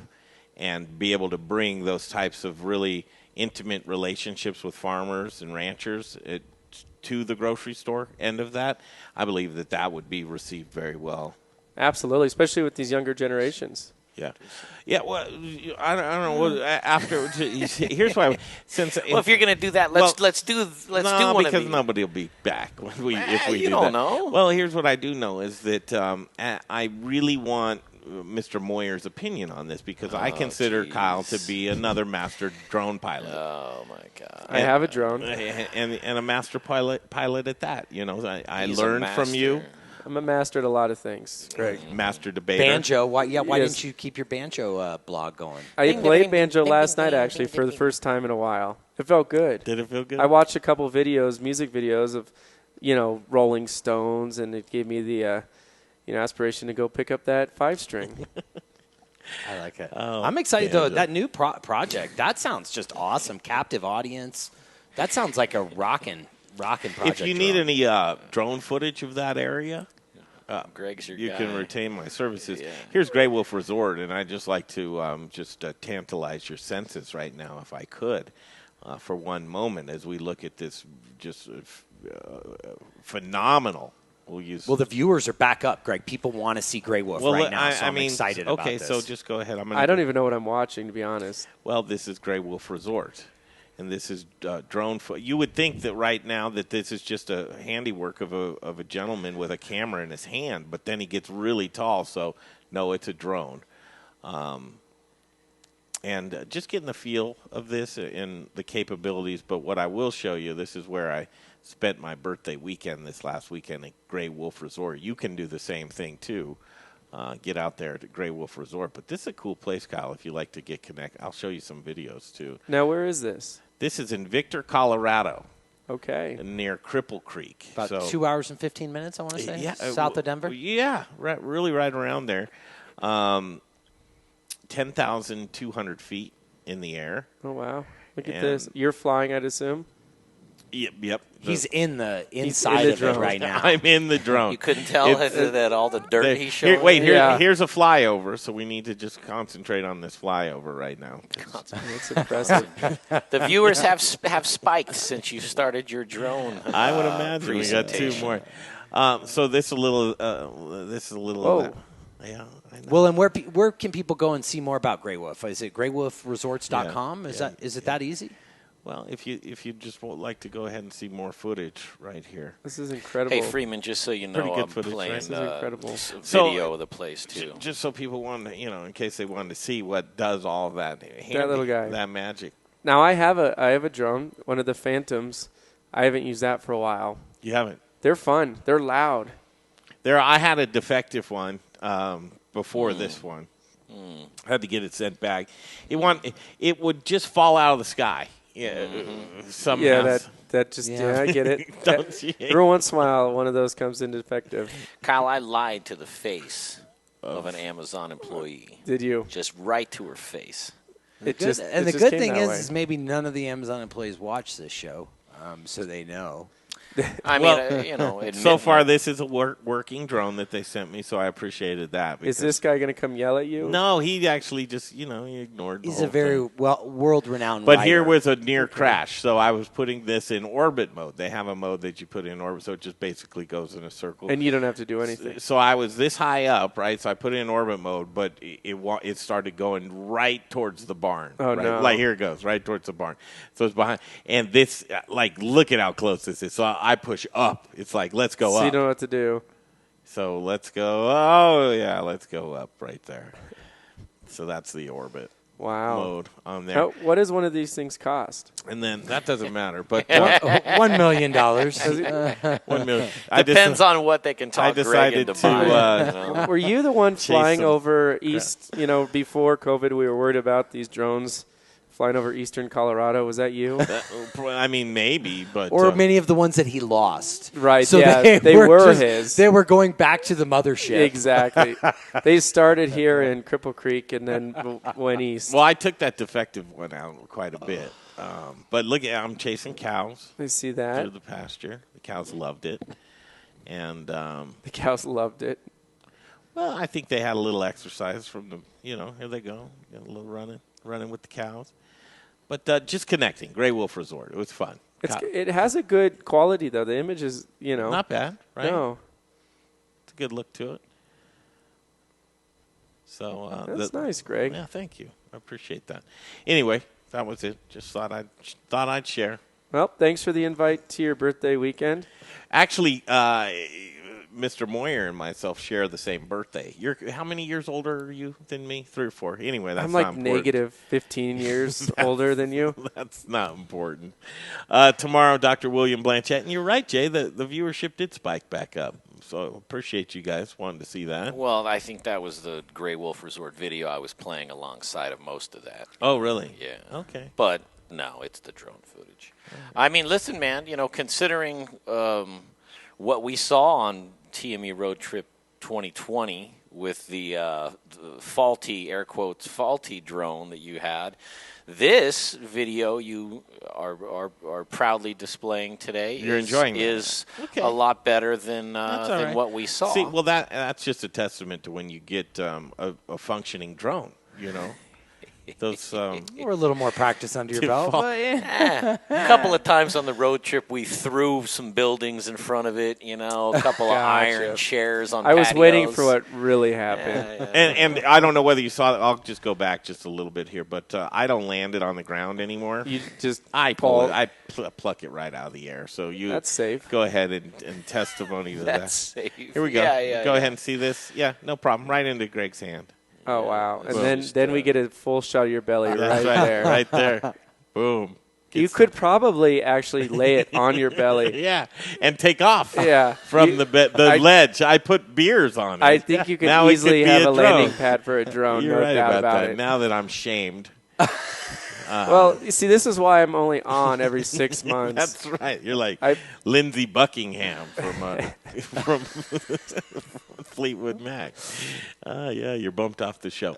and be able to bring those types of really intimate relationships with farmers and ranchers to the grocery store end of that, I believe that would be received very well. Absolutely, especially with these younger generations. Yeah. Well, I don't know. After here's why. If you're going to do that, let's do one because of these. Nobody will be back if we do that. You don't know. Well, here's what I do know is that I really want Mr. Moyer's opinion on this because I consider Kyle to be another master drone pilot. Oh my God! I have a drone and a master pilot at that. I learned from you. I'm a master at a lot of things. Greg, master debater. Banjo. Why didn't you keep your banjo blog going? I played banjo last night, actually, for the first time in a while. It felt good. Did it feel good? I watched a couple videos, music videos of, Rolling Stones, and it gave me the, aspiration to go pick up that 5-string. I like it. I'm excited, though. That new project, that sounds just awesome. Captive audience. That sounds like a rockin' project. If you need any drone footage of that area, Greg's your you guy. can retain my services. Yeah. Here's Grey Wolf Resort, and I'd just like to tantalize your senses right now, if I could, for one moment, as we look at this just phenomenal. Well, the viewers are back up, Greg. People want to see Grey Wolf right now, so I'm excited about this. Okay, so just go ahead. I don't even know what I'm watching, to be honest. Well, this is Grey Wolf Resort. And this is drone. You would think that right now that this is just a handiwork of a gentleman with a camera in his hand, but then he gets really tall. So no, it's a drone. And just getting the feel of this and the capabilities. But what I will show you, this is where I spent my birthday weekend this last weekend at Grey Wolf Resort. You can do the same thing too. Get out there to Grey Wolf Resort. But this is a cool place, Kyle, if you like to get connected. I'll show you some videos too. Now, where is this? This is in Victor, Colorado. Okay. Near Cripple Creek. About 2 hours and 15 minutes, I want to say. Yeah, South of Denver? Yeah, really right around there. 10,200 feet in the air. Oh, wow. Look at this. You're flying, I'd assume? Yep. He's inside of it right now. I'm in the drone. You couldn't tell that all the dirt he's showing? Here's a flyover, so we need to just concentrate on this flyover right now. It's impressive. The viewers have spiked since you started your drone. I would imagine we got 2 more. So this is a little. Whoa. Yeah. Well, and where can people go and see more about Grey Wolf? Is it greywolfresorts.com? Is it that easy? Well, if you just would like to go ahead and see more footage right here. This is incredible. Hey, Freeman, just so you know, Pretty good I'm footage, playing right? This is incredible. Video of the place, too. Just so people wanted to, in case they wanted to see what does all that little guy. that magic. Now, I have a drone, one of the Phantoms. I haven't used that for a while. You haven't? They're fun. They're loud. I had a defective one before this one. I had to get it sent back. It would just fall out of the sky. Yeah, somehow. Yeah, that just I get it. Don't you? Every once in a while, one of those comes in defective. Kyle, I lied to the face of an Amazon employee. Did you? Just right to her face. The good thing is maybe none of the Amazon employees watch this show, so they know. I mean, so far this is a working drone that they sent me, so I appreciated that. Is this guy going to come yell at you? No, he actually just, he ignored the He's whole a very thing. world-renowned But writer. here was a near crash, so I was putting this in orbit mode. They have a mode that you put in orbit, so it just basically goes in a circle. And you don't have to do anything. So I was this high up, right? So I put it in orbit mode, but it started going right towards the barn. Oh, right? no. Like, here it goes, right towards the barn. So it's behind. And this, look at how close this is. So I push up. It's like, let's go up. So you don't know what to do. So let's go. Oh, yeah, let's go up right there. So that's the orbit mode on there. What does one of these things cost? And then that doesn't matter. But $1 million. $1 million. Depends on what they can talk Greg into buying. Were you the one flying over east? Before COVID, we were worried about these drones flying over eastern Colorado. Was that you? I mean, maybe, but or many of the ones that he lost. Right. So yeah, they were his. They were going back to the mothership. Exactly. They started here in Cripple Creek and then went east. Well, I took that defective one out quite a bit. But look, I'm chasing cows. I see that through the pasture. The cows loved it, and the cows loved it. Well, I think they had a little exercise from the. Here they go, a little running with the cows. But just connecting, Grey Wolf Resort. It was fun. It has a good quality, though. The image is, not bad, right? No. It's a good look to it. So that's nice, Greg. Yeah, thank you. I appreciate that. Anyway, that was it. Just thought I'd share. Well, thanks for the invite to your birthday weekend. Actually, Mr. Moyer and myself share the same birthday. You're how many years older are you than me? 3 or 4. Anyway, that's I'm not like important. negative 15 years older than you. That's not important. Tomorrow, Dr. William Blanchett. And you're right, Jay, the viewership did spike back up. So appreciate you guys wanting to see that. Well, I think that was the Grey Wolf Resort video I was playing alongside of most of that. Oh, really? Yeah. Okay. But no, it's the drone footage. I mean, listen, man, considering what we saw on TME Road Trip 2020 with the faulty, air quotes, faulty drone that you had, this video you are proudly displaying today is a lot better than what we saw. See, well, that's just a testament to when you get a functioning drone, Those or a little more practice under your belt. A couple of times on the road trip, we threw some buildings in front of it. A couple of iron chairs on. I was patios. waiting for what really happened. And I don't know whether you saw it. I'll just go back just a little bit here, but I don't land it on the ground anymore. You just I pluck it right out of the air. So that's safe. Go ahead and testimony to that. That's safe. Here we go. Go ahead and see this. Yeah, no problem. Right into Greg's hand. Oh, wow. And then we get a full shot of your belly right there. Right there. Boom. You could probably actually lay it on your belly. Yeah, and take off from the ledge. I put beers on it. I think you could easily have a landing pad for a drone. You're no right doubt about it. that. Now that I'm shamed. Well, you see, this is why I'm only on every 6 months. That's right. You're like Lindsey Buckingham from Fleetwood Mac. Yeah, you're bumped off the show.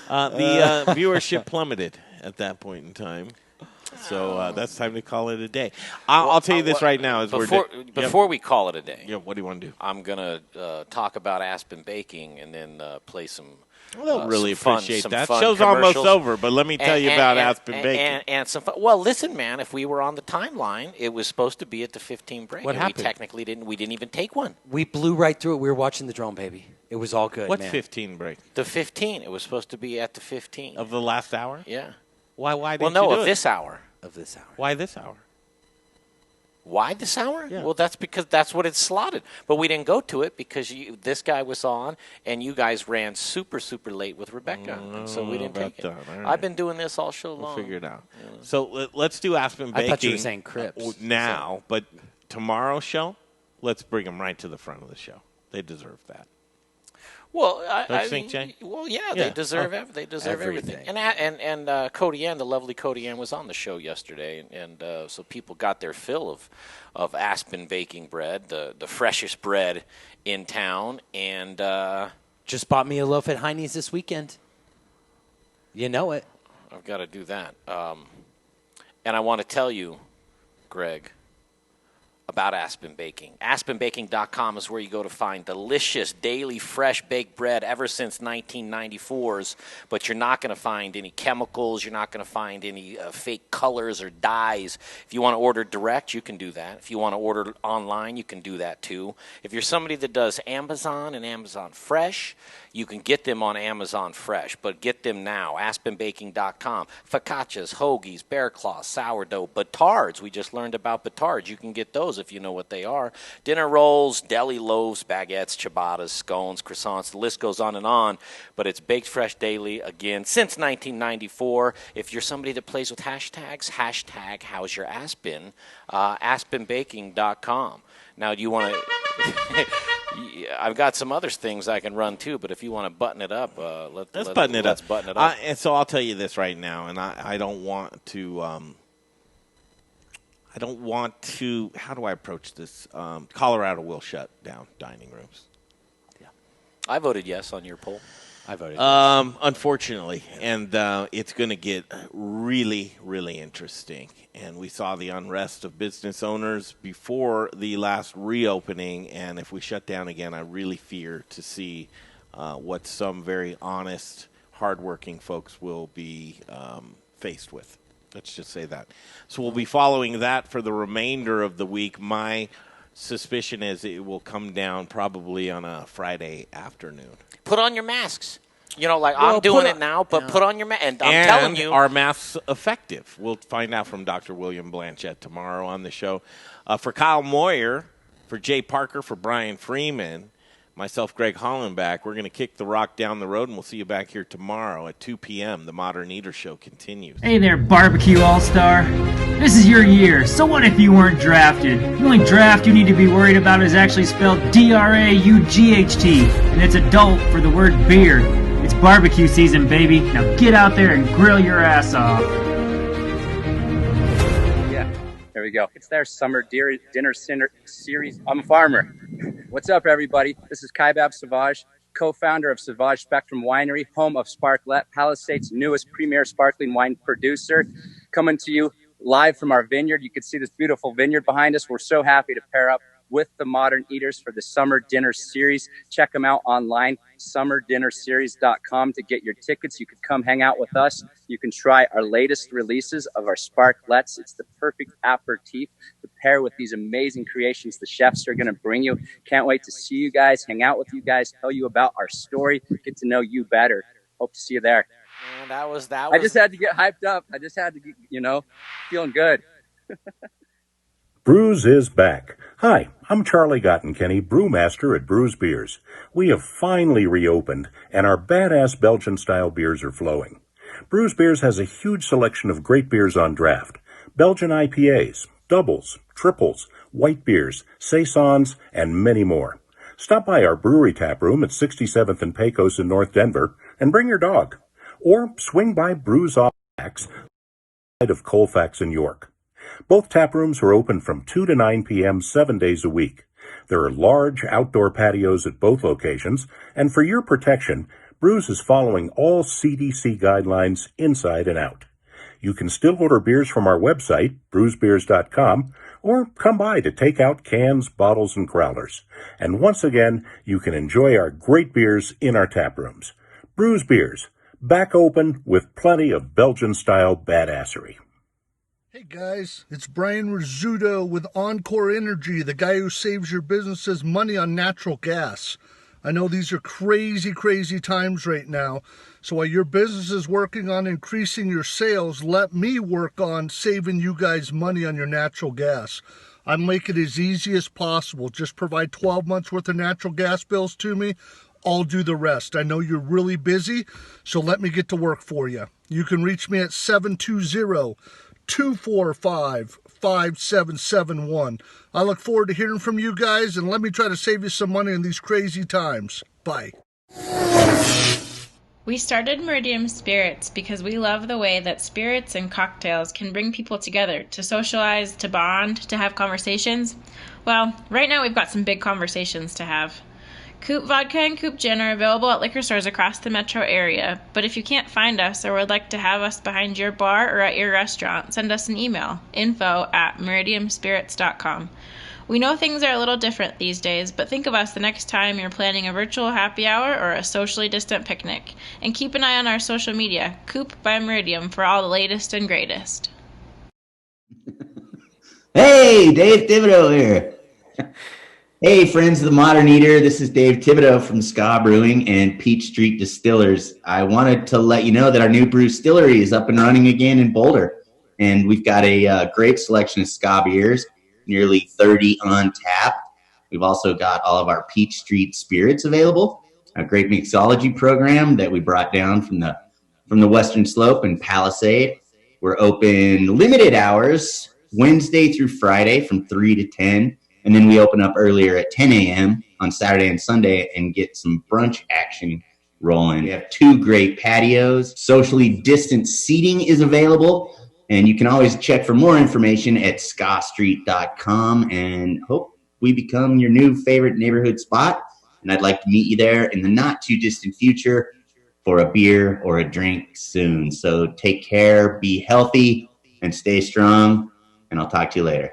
The viewership plummeted at that point in time. So that's time to call it a day. I'll tell you this right now. Before we call it a day. Yeah, what do you want to do? I'm going to talk about Aspen Baking and then play some. They'll really appreciate that. Fun Show's almost over, but let me tell you about Aspen Baking. And some fun. Well, listen, man, if we were on the timeline, it was supposed to be at the 15 break. What happened? We technically didn't. We didn't even take one. We blew right through it. We were watching the drone, baby. It was all good. What's man. 15 break? The 15. It was supposed to be at the 15 of the last hour. Yeah. Why didn't well, no, you do of it? this hour. Of this hour. Why this hour? Why this hour? Yeah. Well, that's because that's what it's slotted. But we didn't go to it because this guy was on, and you guys ran super, super late with Rebecca. And so we didn't take it. All right. I've been doing this all show long. We'll figure it out. Yeah. So let's do Aspen Baking. I thought you were saying Crips. Now, but tomorrow's show, let's bring them right to the front of the show. They deserve that. Well, Don't you think, Jay? Well, yeah, they deserve they deserve everything. And Cody Ann, the lovely Cody Ann, was on the show yesterday, and so people got their fill of Aspen Baking bread, the freshest bread in town, and just bought me a loaf at Heine's this weekend. You know it. I've got to do that. And I want to tell you, Greg, about Aspen Baking. AspenBaking.com is where you go to find delicious, daily, fresh baked bread ever since 1994's, but you're not going to find any chemicals. You're not going to find any fake colors or dyes. If you want to order direct, you can do that. If you want to order online, you can do that too. If you're somebody that does Amazon and Amazon Fresh, you can get them on Amazon Fresh, but get them now. AspenBaking.com. Focaccias, hoagies, bear claws, sourdough, batards. We just learned about batards. You can get those if you know what they are. Dinner rolls, deli loaves, baguettes, ciabattas, scones, croissants. The list goes on, but it's baked fresh daily, again, since 1994. If you're somebody that plays with hashtags, hashtag how's your Aspen, AspenBaking.com. Now, do you want to... I've got some other things I can run, too, but if you want to button it up, let's button it up. Let's button it up. And so I'll tell you this right now, and I don't want to... how do I approach this? Colorado will shut down dining rooms. Yeah, I voted yes on your poll. I voted yes. Unfortunately, and it's going to get really, really interesting. And we saw the unrest of business owners before the last reopening, and if we shut down again, I really fear to see what some very honest, hardworking folks will be faced with. Let's just say that. So we'll be following that for the remainder of the week. My suspicion is it will come down probably on a Friday afternoon. Put on your masks. You know, like I'm doing it now, but put on your mask. And I'm telling you. Are masks effective? We'll find out from Dr. William Blanchett tomorrow on the show. For Kyle Moyer, for Jay Parker, for Brian Freeman, myself, Greg Hollenbach, we're going to kick the rock down the road, and we'll see you back here tomorrow at 2 p.m. The Modern Eater Show continues. Hey there, Barbecue All-Star. This is your year, so what if you weren't drafted? The only draft you need to be worried about is actually spelled D-R-A-U-G-H-T, and it's adult for the word beer. It's barbecue season, baby. Now get out there and grill your ass off. Yeah, there we go. It's their summer dinner series. I'm a farmer. What's up, everybody? This is Kaibab Savage, co-founder of Savage Spectrum Winery, home of Sparklet, Palisade's newest premier sparkling wine producer, coming to you live from our vineyard. You can see this beautiful vineyard behind us. We're so happy to pair up with the Modern Eaters for the Summer Dinner Series. Check them out online, summerdinnerseries.com to get your tickets. You can come hang out with us. You can try our latest releases of our Sparklets. It's the perfect aperitif to pair with these amazing creations the chefs are going to bring you. Can't wait to see you guys, hang out with you guys, tell you about our story, get to know you better. Hope to see you there. Man, that was. I just had to get hyped up. I just had to get, feeling good. Brews is back. Hi, I'm Charlie Gottenkenny, brewmaster at Brews Beers. We have finally reopened, and our badass Belgian-style beers are flowing. Brews Beers has a huge selection of great beers on draft. Belgian IPAs, doubles, triples, white beers, saisons, and many more. Stop by our brewery tap room at 67th and Pecos in North Denver and bring your dog. Or swing by Brews Off Facts of Colfax in York. Both tap rooms are open from 2 to 9 p.m. 7 days a week. There are large outdoor patios at both locations, and for your protection, Brews is following all CDC guidelines inside and out. You can still order beers from our website, brewsbeers.com, or come by to take out cans, bottles, and growlers. And once again, you can enjoy our great beers in our tap rooms. Brews Beers, back open with plenty of Belgian-style badassery. Hey guys, it's Brian Rizzuto with Encore Energy, the guy who saves your businesses money on natural gas. I know these are crazy, crazy times right now. So while your business is working on increasing your sales, let me work on saving you guys money on your natural gas. I'll make it as easy as possible. Just provide 12 months worth of natural gas bills to me. I'll do the rest. I know you're really busy, so let me get to work for you. You can reach me at 720-245-5771. I look forward to hearing from you guys, and let me try to save you some money in these crazy times. Bye. We started Meridium Spirits because we love the way that spirits and cocktails can bring people together to socialize, to bond, to have conversations. Well, right now we've got some big conversations to have. Coop Vodka and Coop Gin are available at liquor stores across the metro area, but if you can't find us or would like to have us behind your bar or at your restaurant, send us an email, info@meridiumspirits.com. We know things are a little different these days, but think of us the next time you're planning a virtual happy hour or a socially distant picnic. And keep an eye on our social media, Coop by Meridium, for all the latest and greatest. Hey, Dave Thibodeau here. Hey, friends of the Modern Eater. This is Dave Thibodeau from Ska Brewing and Peach Street Distillers. I wanted to let you know that our new Brewstillery is up and running again in Boulder. And we've got a great selection of Ska beers, nearly 30 on tap. We've also got all of our Peach Street spirits available, a great mixology program that we brought down from the Western Slope and Palisade. We're open limited hours, Wednesday through Friday from 3 to 10. And then we open up earlier at 10 a.m. on Saturday and Sunday and get some brunch action rolling. We have 2 great patios. Socially distant seating is available. And you can always check for more information at skastreet.com, and hope we become your new favorite neighborhood spot. And I'd like to meet you there in the not too distant future for a beer or a drink soon. So take care, be healthy, and stay strong. And I'll talk to you later.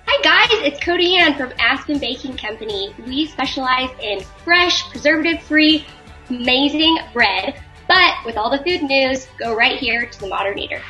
Hi guys, it's Cody Ann from Aspen Baking Company. We specialize in fresh, preservative-free, amazing bread. But with all the food news, go right here to the Modern Eater.